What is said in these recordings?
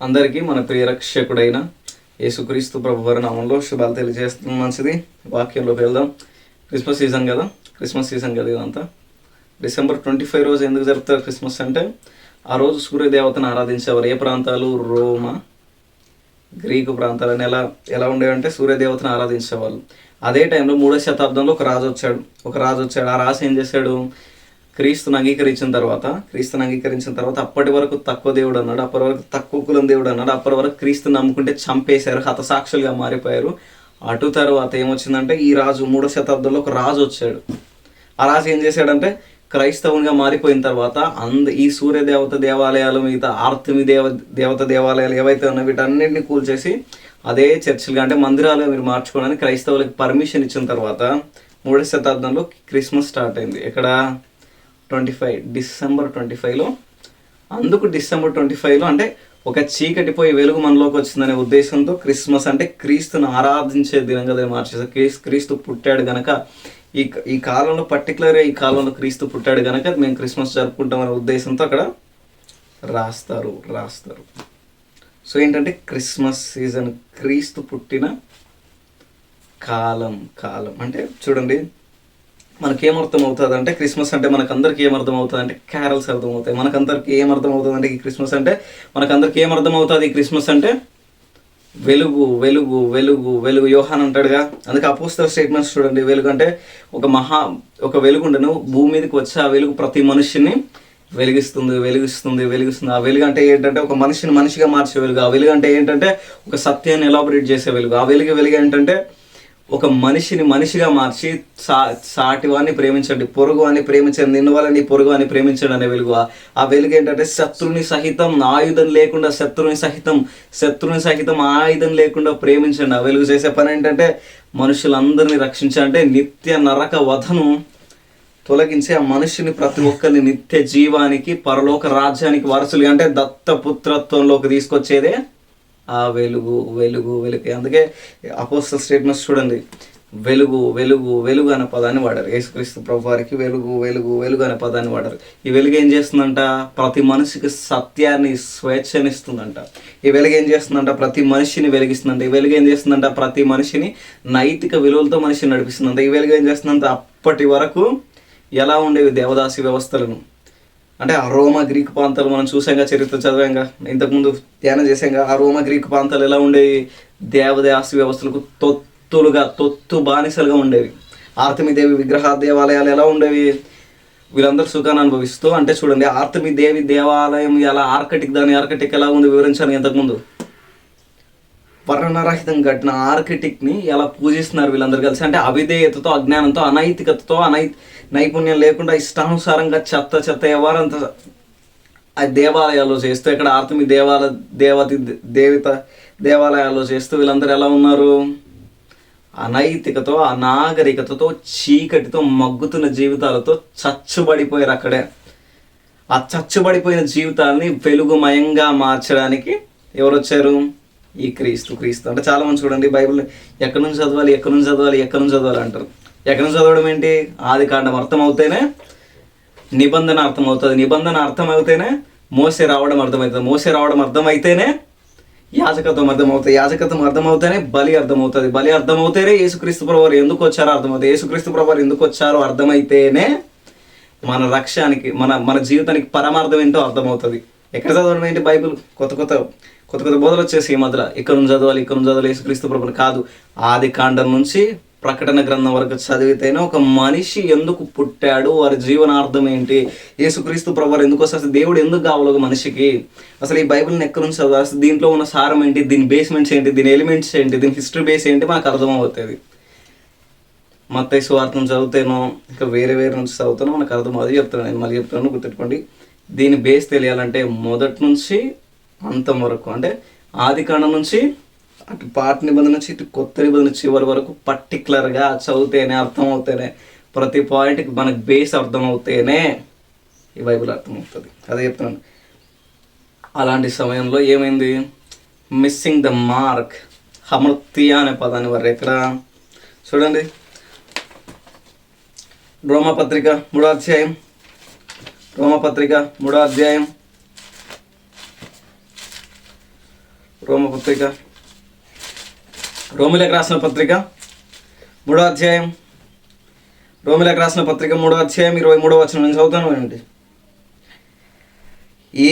అందరికీ మన ప్రియ రక్షకుడైన యేసుక్రీస్తు ప్రభువారి నామంలో శుభాలు తెలియజేస్తుంది. మంచిది, వాక్యంలోకి వెళ్దాం. క్రిస్మస్ సీజన్ కదా ఇదంతా. డిసెంబర్ 25 రోజు ఎందుకు జరుపుతారు క్రిస్మస్ అంటే, ఆ రోజు సూర్యదేవతను ఆరాధించేవారు. ఏ ప్రాంతాలు? రోమా, గ్రీకు ప్రాంతాలని ఎలా ఉండేవంటే సూర్యదేవతను ఆరాధించేవాళ్ళు. అదే టైంలో 3వ శతాబ్దంలో ఒక రాజు వచ్చాడు. ఆ రాజు ఏం చేశాడు? క్రీస్తుని అంగీకరించిన తర్వాత అప్పటి వరకు తక్కువ దేవుడు అన్నాడు, అప్పటి వరకు తక్కువ కులం దేవుడు అన్నాడు, అప్పటి వరకు క్రీస్తుని నమ్ముకుంటే చంపేశారు, హతసాక్షులుగా మారిపోయారు. అటు తర్వాత ఏమొచ్చిందంటే, ఈ రాజు 3వ శతాబ్దంలో ఒక రాజు వచ్చాడు. ఆ రాజు ఏం చేశాడంటే, క్రైస్తవునిగా మారిపోయిన తర్వాత ఈ సూర్యదేవత దేవాలయాలు, మిగతా ఆర్తిమి దేవత దేవాలయాలు ఏవైతే ఉన్నాయో వీటన్నింటినీ కూల్చేసి అదే చర్చిలుగా అంటే మందిరాలుగా మీరు మార్చుకోవడానికి క్రైస్తవులకు పర్మిషన్ ఇచ్చిన తర్వాత 3వ శతాబ్దంలో క్రిస్మస్ స్టార్ట్ అయింది. ఇక్కడ డిసెంబర్ 25లో. అందుకు డిసెంబర్ 25లో అంటే ఒక చీకటి పోయి వెలుగు మనలోకి వచ్చిందనే ఉద్దేశంతో క్రిస్మస్ అంటే క్రీస్తుని ఆరాధించే దినంగా దాన్ని మార్చేసారు. క్రీస్తు పుట్టాడు గనక ఈ కాలంలో పర్టికులర్గా ఈ కాలంలో క్రీస్తు పుట్టాడు గనక మేము క్రిస్మస్ జరుపుకుంటామనే ఉద్దేశంతో అక్కడ రాస్తారు. సో ఏంటంటే క్రిస్మస్ సీజన్ క్రీస్తు పుట్టిన కాలం అంటే చూడండి, మనకేమర్థం అవుతుంది అంటే క్రిస్మస్ అంటే మనకందరికి ఏమర్థం అవుతుంది అంటే క్యారల్స్ అర్థమవుతాయి. మనకందరికి ఏమర్థం అవుతుంది అంటే ఈ క్రిస్మస్ అంటే మనకందరికి ఏమర్థం అవుతుంది ఈ క్రిస్మస్ అంటే వెలుగు వెలుగు వెలుగు వెలుగు. యోహాన్ అంటాడుగా, అందుకే అపోస్తల స్టేట్మెంట్స్ చూడండి. వెలుగు అంటే ఒక వెలుగుండను భూమి మీదకి వచ్చి ఆ వెలుగు ప్రతి మనిషిని వెలిగిస్తుంది. ఆ వెలుగు అంటే ఏంటంటే ఒక మనిషిని మనిషిగా మార్చే వెలుగు. ఆ వెలుగు అంటే ఏంటంటే ఒక సత్యాన్ని ఎలాబరేట్ చేసే వెలుగు. ఆ వెలుగు ఏంటంటే ఒక మనిషిని మనిషిగా మార్చి సాటివాన్ని ప్రేమించండి, పొరుగు అని ప్రేమించండి, నిన్ను వాళ్ళని పొరుగు అని ప్రేమించండి అనే వెలుగు. ఆ వెలుగు ఏంటంటే శత్రుని సహితం ఆయుధం లేకుండా శత్రుని సహితం ఆయుధం లేకుండా ప్రేమించండి. ఆ వెలుగు చేసే పని ఏంటంటే మనుషులందరినీ రక్షించాలంటే నిత్య నరక వధను తొలగించి ఆ మనుషుని ప్రతి ఒక్కరిని నిత్య జీవానికి పరలోక రాజ్యానికి వారసులుగా అంటే దత్తపుత్రత్వంలోకి తీసుకొచ్చేదే ఆ వెలుగు. అందుకే అపోస్తల స్టేట్మెంట్స్ చూడండి, వెలుగు అనే పదాన్ని వాడారు. యేసుక్రీస్తు ప్రభువారికి వెలుగు అనే పదాన్ని వాడారు. ఈ వెలుగు ఏం చేస్తుందంట? ప్రతి మనిషికి సత్యాన్ని, స్వేచ్ఛనిస్తుందంట. ఈ వెలుగు ఏం చేస్తుందంట? ప్రతి మనిషిని వెలిగిస్తుందంట. ఈ వెలుగు ఏం చేస్తుందంట? ప్రతి మనిషిని నైతిక విలువలతో మనిషిని నడిపిస్తుందంట. ఈ వెలుగు ఏం చేస్తుందంట? అప్పటి వరకు ఎలా ఉండేవి దేవదాసి వ్యవస్థలను అంటే ఆ రోమా గ్రీకు ప్రాంతాలు మనం చూసాంగా, చరిత్ర చదివాంగా, ఇంతకుముందు ధ్యానం చేసాంగా. ఆ రోమా గ్రీకు ప్రాంతాలు ఎలా ఉండేవి? దేవదాసి వ్యవస్థలకు తొత్తు బానిసలుగా ఉండేవి. ఆర్తమి దేవి విగ్రహ దేవాలయాలు ఎలా ఉండేవి? వీళ్ళందరూ సుఖాన్ని అనుభవిస్తూ అంటే చూడండి, ఆర్తమి దేవి దేవాలయం ఎలా దాని ఆర్కిటెక్ట్ ఎలా ఉంది వివరించాను ఇంతకుముందు. వర్ణరహితం కట్టిన ఆర్కిటెక్ట్ని ఎలా పూజిస్తున్నారు వీళ్ళందరూ కలిసి అంటే అవిధేయతతో, అజ్ఞానంతో, అనైతికతతో, నైపుణ్యం లేకుండా ఇష్టానుసారంగా చెత్త ఎవరంతా ఆ దేవాలయాల్లో చేస్తూ, ఇక్కడ ఆర్తమి దేవాలయాల్లో చేస్తూ వీళ్ళందరూ ఎలా ఉన్నారు? అనైతికతో, అనాగరికతతో, చీకటితో మగ్గుతున్న జీవితాలతో చచ్చుబడిపోయారు. అక్కడే ఆ చచ్చుబడిపోయిన జీవితాలని వెలుగుమయంగా మార్చడానికి ఎవరు వచ్చారు? ఈ క్రీస్తు అంటే చాలా మంది చూడండి, బైబిల్ ఎక్కడి నుంచి చదవాలి అంటారు. ఎక్కడి నుంచి చదవడం ఏంటి? ఆదికాండం అర్థమవుతేనే నిబంధన అర్థమవుతుంది. నిబంధన అర్థమవుతేనే మోసే రావడం అర్థమవుతుంది. మోసే రావడం అర్థమైతేనే యాజకత్వం అర్థమవుతుంది. యాజకత్వం అర్థమవుతేనే బలి అర్థమవుతుంది. బలి అర్థమవుతేనే యేసుక్రీస్తు ప్రభువారు ఎందుకు వచ్చారో అర్థమవుతుంది. యేసుక్రీస్తు ప్రభువారు ఎందుకు వచ్చారో అర్థమైతేనే మన రక్షానికి, మన జీవితానికి పరమార్థం ఏంటో అర్థమవుతుంది. ఎక్కడ చదవడం ఏంటి? బైబిల్ కొత్త బోధలు వచ్చేసి ఈ మధ్యలో ఇక్కడ నుంచి చదవాలి యేసుక్రీస్తు ప్రభుని కాదు. ఆదికాండం నుంచి ప్రకటన గ్రంథం వరకు చదివితేనే ఒక మనిషి ఎందుకు పుట్టాడు, వారి జీవనార్థం ఏంటి, యేసుక్రీస్తు ప్రభువారు ఎందుకు వస్తారు, దేవుడు ఎందుకు కావాలి ఒక మనిషికి, అసలు ఈ బైబిల్ని ఎక్కడి నుంచి చదవాలి, దీంట్లో ఉన్న సారం ఏంటి, దీని బేస్మెంట్స్ ఏంటి, దీని ఎలిమెంట్స్ ఏంటి, దీని హిస్టరీ బేస్ ఏంటి మనకు అర్థమవుతుంది. మత్తయి సువార్తను చదివితేనో ఇంకా వేరే నుంచి చదువుతానో మనకు అర్థమవుతుంది. నేను మళ్ళీ చెప్తాను, గుర్తుపెట్టుకోండి. దీని బేస్ తెలియాలంటే మొదటి నుంచి అంతం వరకు అంటే ఆదికాండం నుంచి అటు పాత నిబంధన నుంచి ఇటు కొత్త నిబంధన చివరి వరకు పర్టికులర్గా చదివితేనే, అర్థం అవుతేనే, ప్రతి పాయింట్కి మనకు బేస్ అర్థమవుతేనే ఈ బైబిల్ అర్థమవుతుంది. అదే చెప్తున్నాను. అలాంటి సమయంలో ఏమైంది? మిస్సింగ్ ద మార్క్, హమర్తియా అనే పదాన్ని వారు ఎక్కడ చూడండి, రోమపత్రిక 3వ అధ్యాయం రోమపత్రిక, రోమిలకు రాసిన పత్రిక 3వ అధ్యాయం, రోమిలకు రాసిన పత్రిక 3వ అధ్యాయం 23వ వచనం నేను చదువుతాను ఏంటి.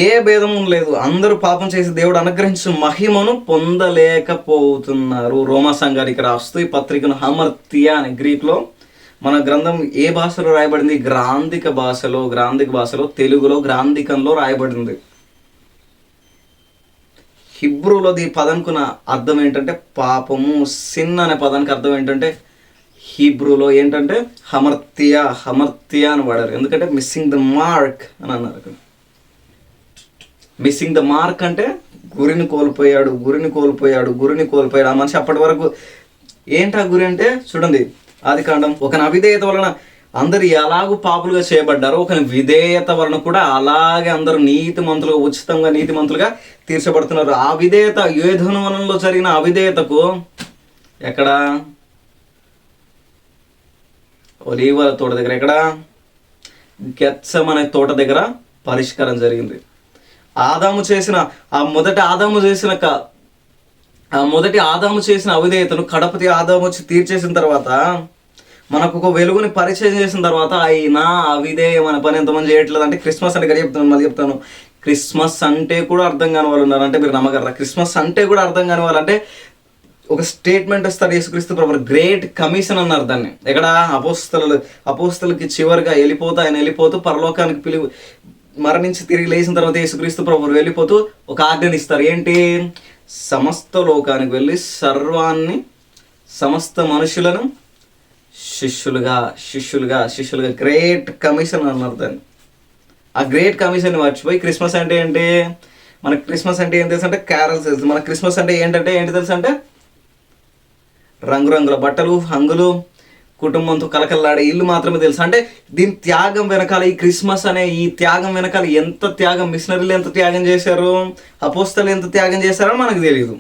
ఏ భేదము లేదు, అందరూ పాపం చేసి దేవుడు అనుగ్రహించిన మహిమను పొందలేకపోతున్నారు. రోమా సంఘానికి రాస్తూ ఈ పత్రికను హమర్తియా అని గ్రీక్లో, మన గ్రంథం ఏ భాషలో రాయబడింది? గ్రాంధిక భాషలో తెలుగులో గ్రాంధికంలో రాయబడింది. హిబ్రూలో ఈ పదానికి అర్థం ఏంటంటే పాపము, సిన్ అనే పదానికి అర్థం ఏంటంటే హీబ్రూలో ఏంటంటే హమర్తియా అని వాడారు. ఎందుకంటే మిస్సింగ్ ద మార్క్ అని అన్నారు అక్కడ. మిస్సింగ్ ద మార్క్ అంటే గురిని కోల్పోయాడు. ఆ మనిషి అప్పటి వరకు ఏంటి ఆ గురి అంటే చూడండి, ఆదికాండం, ఒక అవిధేయత వలన అందరు ఎలాగూ పాపులుగా చేయబడ్డారో ఒక విధేయత వలన కూడా అలాగే అందరూ ఉచితంగా నీతిమంతులుగా తీర్చబడుతున్నారు. ఆ విధేయత యోధను వనంలో జరిగిన అవిధేయతకు ఎక్కడ? ఒలీవల తోట దగ్గర, ఎక్కడ? గెత్సెమనే తోట దగ్గర పరిష్కారం జరిగింది. మొదటి ఆదాము చేసిన అవిధేయతను కడపతి ఆదాము వచ్చి తీర్చేసిన తర్వాత, మనకు ఒక వెలుగుని పరిచయం చేసిన తర్వాత, అయినా అవిధేయం అనే పని ఎంతమంది చేయట్లేదు. అంటే క్రిస్మస్ అంటే మళ్ళీ చెప్తాను, క్రిస్మస్ అంటే కూడా అర్థం కాని వాళ్ళు ఉన్నారు. అంటే మీరు నమ్మగలరా? క్రిస్మస్ అంటే కూడా అర్థం కాని వాళ్ళు, అంటే ఒక స్టేట్మెంట్ ఇస్తారు యేసుక్రీస్తు ప్రభు, గ్రేట్ కమిషన్ అన్నారు దాన్ని. ఎక్కడ? అపోస్తలకి చివరిగా ఆయన వెళ్ళిపోతూ పరలోకానికి మరణించి తిరిగి లేచిన తర్వాత యేసుక్రీస్తు ప్రభు వెళ్ళిపోతూ ఒక ఆజ్ఞని ఇస్తారు. ఏంటి? సమస్త లోకానికి వెళ్ళి సమస్త మనుషులను శిష్యులుగా గ్రేట్ కమిషన్ అన్నారు దాన్ని. ఆ గ్రేట్ కమిషన్ మర్చిపోయి క్రిస్మస్ అంటే ఏంటి? మనకి క్రిస్మస్ అంటే ఏం తెలుసు అంటే క్యారల్స్ తెలుసు. మన క్రిస్మస్ అంటే ఏంటి తెలుసు అంటే రంగురంగుల బట్టలు, హంగులు, కుటుంబంతో కలకల్లాడే ఇల్లు మాత్రమే తెలుసు. అంటే దీని త్యాగం వెనకాల, ఈ క్రిస్మస్ అనే ఈ త్యాగం వెనకాల ఎంత త్యాగం, మిషనరీలు ఎంత త్యాగం చేశారు, అపోస్తలు ఎంత త్యాగం చేశారో మనకు తెలియదు.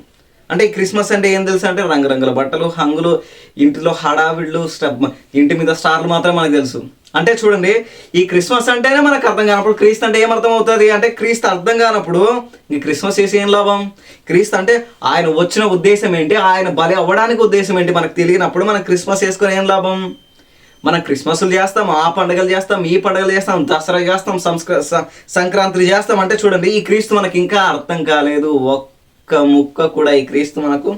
అంటే ఈ క్రిస్మస్ అంటే ఏం తెలుసు అంటే రంగురంగుల బట్టలు, హంగులు, ఇంటిలో హడావిళ్ళు, ఇంటి మీద స్టార్లు మాత్రమే మనకు తెలుసు. అంటే చూడండి, ఈ క్రిస్మస్ అంటేనే మనకు అర్థం కానప్పుడు క్రీస్తు అంటే ఏమర్థం అవుతుంది అంటే, క్రీస్తు అర్థం కానప్పుడు ఈ క్రిస్మస్ చేసి ఏం లాభం? క్రీస్తు అంటే ఆయన వచ్చిన ఉద్దేశం ఏంటి, ఆయన బలి అవ్వడానికి ఉద్దేశం ఏంటి మనకు తెలియనప్పుడు మనం క్రిస్మస్ చేసుకొని ఏం లాభం? మనం క్రిస్మస్లు చేస్తాం, ఆ పండుగలు చేస్తాం, ఈ పండుగలు చేస్తాం, దసరా చేస్తాం, సంక్రాంతి చేస్తాం. అంటే చూడండి, ఈ క్రీస్తు మనకి ఇంకా అర్థం కాలేదు. ఒక్క ముక్క కూడా ఈ క్రీస్తు మనకు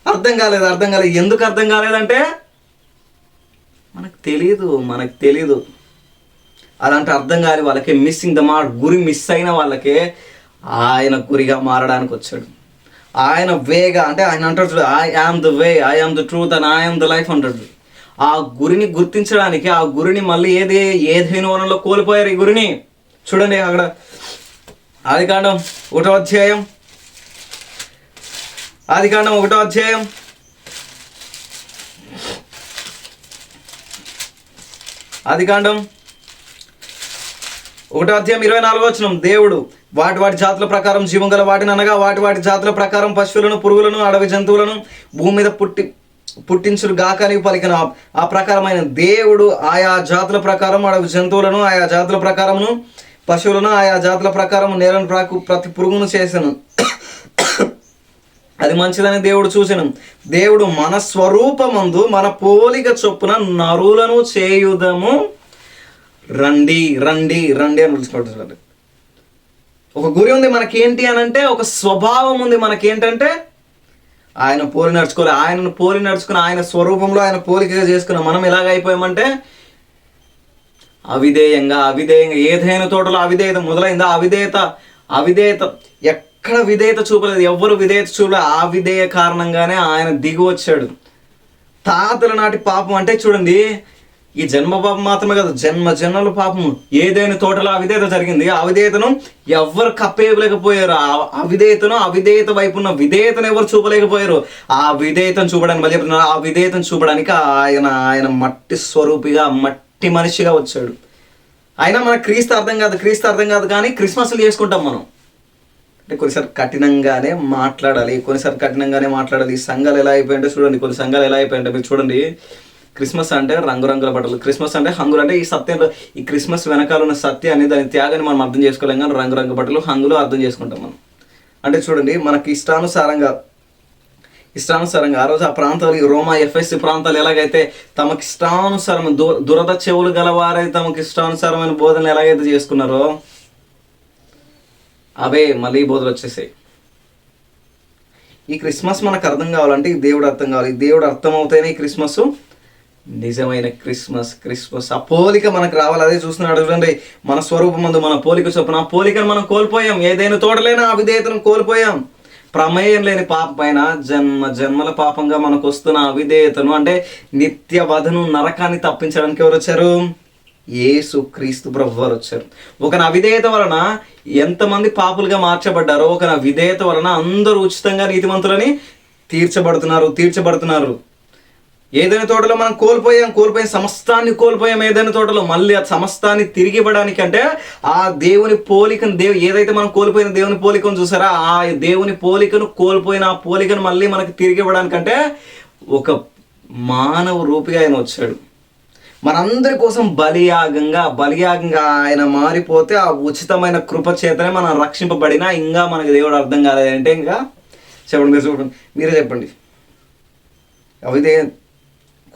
అర్థం కాలేదు. ఎందుకు అర్థం కాలేదంటే మనకు తెలియదు. అలాంటి అర్థం కాని వాళ్ళకే, మిస్సింగ్ ద మార్క్, గురి మిస్ అయిన వాళ్ళకే ఆయన గురిగా మారడానికి వచ్చాడు. ఆయన వేగా అంటే ఆయన అంటాడు, I am the way, I am the truth and I am the life అంటాడు. ఆ గురిని గుర్తించడానికి, ఆ గురిని మళ్ళీ ఏదైనా వనంలో కోల్పోయారు. ఈ గురిని చూడండి, అక్కడ ఆదికాండం 1వ అధ్యాయం, ఆదికాండం 1వ అధ్యాయం 24వ వచనం. దేవుడు వాటి జాతుల ప్రకారం జీవం గల వాటిని అనగా వాటి జాతుల ప్రకారం పశువులను, పురుగులను, అడవి జంతువులను భూమి మీద పుట్టించులు గాకని పలికిన ఆ ప్రకారమైన దేవుడు ఆయా జాతుల ప్రకారం అడవి జంతువులను, ఆయా జాతుల ప్రకారమును పశువులను, ఆయా జాతుల ప్రకారం నేలను ప్రతి పురుగును చేసెను. అది మంచిదని దేవుడు చూసెను. దేవుడు మన స్వరూపమందు మన పోలిక చొప్పున నరులను చేయుదము రండి అని పిలుచుకుంటున్నాడు. ఒక గురి ఉంది మనకేంటి అని అంటే, ఒక స్వభావం ఉంది మనకేంటంటే ఆయన పోలి నడుచుకోవాలి. ఆయనను పోలి నడుచుకుని ఆయన స్వరూపంలో ఆయన పోలికగా చేసుకున్న మనం ఎలాగైపోయామంటే అవిధేయంగా ఏదైనా తోటలో అవిధేయత మొదలైందా? అవిధేయత ఎక్కడ విధేయత చూపలేదు, ఎవ్వరు విధేయత చూపలేదు. ఆ విధేయ కారణంగానే ఆయన దిగి వచ్చాడు. తాతల నాటి పాపం అంటే చూడండి, ఈ జన్మ పాపం మాత్రమే కాదు, జన్మల పాపము. ఏదైనా తోటలో అవిధేయత జరిగింది, ఆ విధేయతను ఎవరు కప్పేయలేకపోయారు. అవిధేయత వైపు ఉన్న విధేయతను ఎవరు చూపలేకపోయారు. ఆ విధేయతను చూపడానికి మళ్ళీ చెప్తున్నారు, ఆ విధేయతను చూపడానికి ఆయన మట్టి స్వరూపిగా, మట్టి మనిషిగా వచ్చాడు. అయినా మనకు క్రీస్తు అర్థం కాదు కానీ క్రిస్మస్లు చేసుకుంటాం మనం. అంటే కొన్నిసారి కఠినంగానే మాట్లాడాలి. ఈ సంఘాలు ఎలా అయిపోయింటే చూడండి, కొన్ని సంఘాలు ఎలా అయిపోయింటే మీరు చూడండి, క్రిస్మస్ అంటే రంగురంగుల బట్టలు, క్రిస్మస్ అంటే హంగులు. అంటే ఈ సత్యంలో ఈ క్రిస్మస్ వెనకాల ఉన్న సత్యాన్ని, దాని త్యాగాన్ని మనం అర్థం చేసుకోలేం కానీ రంగురంగు బట్టలు, హంగులు అర్థం చేసుకుంటాం మనం. అంటే చూడండి, మనకి ఇష్టానుసారంగా ఆ రోజు ఆ ప్రాంతాలు, రోమా ఎఫ్ఎస్సి ప్రాంతాలు ఎలాగైతే తమకి ఇష్టానుసారం దురద చెవులు గలవారైతే తమకి ఇష్టానుసారమైన బోధనలు ఎలాగైతే చేసుకున్నారో అవే మళ్ళీ బోధలు వచ్చేసాయి. ఈ క్రిస్మస్ మనకు అర్థం కావాలంటే ఈ దేవుడు అర్థం కావాలి. ఈ దేవుడు అర్థం అవుతేనే ఈ క్రిస్మస్ నిజమైన క్రిస్మస్. ఆ పోలిక మనకు రావాలి. అదే చూస్తున్నాడు చూడండి, మన స్వరూపమందు మన పోలిక చొప్పున. ఆ పోలికను మనం కోల్పోయాం. ఏదైనా తోటలైనా అవిధేయతను కోల్పోయాం. ప్రమేయం లేని పాపం పైన జన్మల పాపంగా మనకు వస్తున్న అవిధేయతను, అంటే నిత్య వధను, నరకాన్ని తప్పించడానికి ఎవరు వచ్చారు? యేసు క్రీస్తు ప్రభు వారు వచ్చారు. ఒక అవిధేయత వలన ఎంతమంది పాపులుగా మార్చబడ్డారో, ఒక విధేయత వలన అందరూ ఉచితంగా నీతిమంతులని తీర్చబడుతున్నారు. ఏదైనా తోటలో మనం కోల్పోయాం సమస్తాన్ని కోల్పోయాం. ఏదైనా తోటలో మళ్ళీ ఆ సమస్తాన్ని తిరిగి ఇవ్వడానికి, అంటే ఆ దేవుని పోలికను, ఏదైతే మనం కోల్పోయిన దేవుని పోలికను చూసారా, ఆ దేవుని పోలికను కోల్పోయిన ఆ పోలికను మళ్ళీ మనకి తిరిగి ఇవ్వడానికంటే ఒక మానవ రూపిగా ఆయన వచ్చాడు. మనందరి కోసం బలియాగంగా ఆయన మారిపోతే ఆ ఉచితమైన కృప చేతనే మనం రక్షింపబడినా ఇంకా మనకి దేవుడు అర్థం కాలేదంటే ఇంకా చెప్పండి, మీరే చెప్పండి.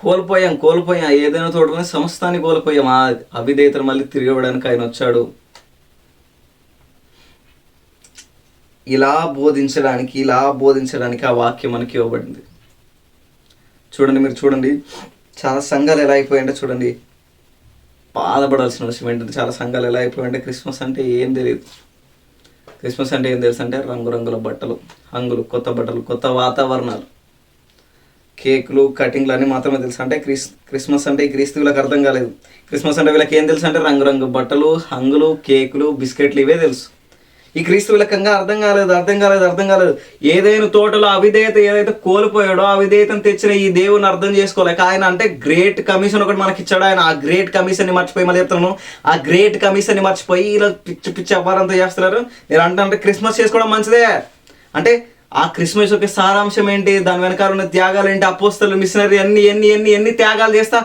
కోల్పోయాం ఏదైనా తోటలోనే సమస్తాన్ని కోల్పోయాం. ఆ అవిధేయతను మళ్ళీ తిరిగి ఇవ్వడానికి ఆయన వచ్చాడు. ఇలా బోధించడానికి ఆ వాక్యం మనకి ఇవ్వబడింది. మీరు చూడండి, చాలా సంఘాలు ఎలా అయిపోయాయంటే చూడండి, బాధపడాల్సిన విషయం ఏంటంటే చాలా సంఘాలు ఎలా అయిపోయాయంటే క్రిస్మస్ అంటే ఏం తెలియదు. క్రిస్మస్ అంటే ఏం తెలుసు అంటే రంగురంగుల బట్టలు, హంగులు, కొత్త బట్టలు, కొత్త వాతావరణాలు, కేకులు, కటింగ్లు అన్నీ మాత్రమే తెలుసు. అంటే క్రిస్మస్ అంటే ఈ క్రీస్తువులకు అర్థం కాలేదు. క్రిస్మస్ అంటే వీళ్ళకి ఏం తెలుసు అంటే రంగురంగు బట్టలు, హంగులు, కేకులు, బిస్కెట్లు, ఇవే తెలుసు. ఈ క్రీస్తువులకంగా అర్థం కాలేదు. ఏదైనా తోటలో అవిధేయత ఏదైతే కోల్పోయాడో అవిధేయతను తెచ్చిన ఈ దేవుని అర్థం చేసుకోలేక ఆయన అంటే గ్రేట్ కమిషన్ ఒకటి మనకి ఇచ్చాడు. ఆయన ఆ గ్రేట్ కమిషన్ని మర్చిపోయి, మళ్ళీ చెప్తున్నాను, ఆ గ్రేట్ కమిషన్ని మర్చిపోయి ఇలా పిచ్చి అవ్వారంతా చేస్తున్నారు. నేను అంటే క్రిస్మస్ చేసుకోవడం మంచిదే అంటే ఆ క్రిస్మస్ యొక్క సారాంశం ఏంటి, దాని వెనకాల ఉన్న త్యాగాలు ఏంటి, అపోస్తలు, మిషనరీ ఎన్ని త్యాగాలు చేస్తా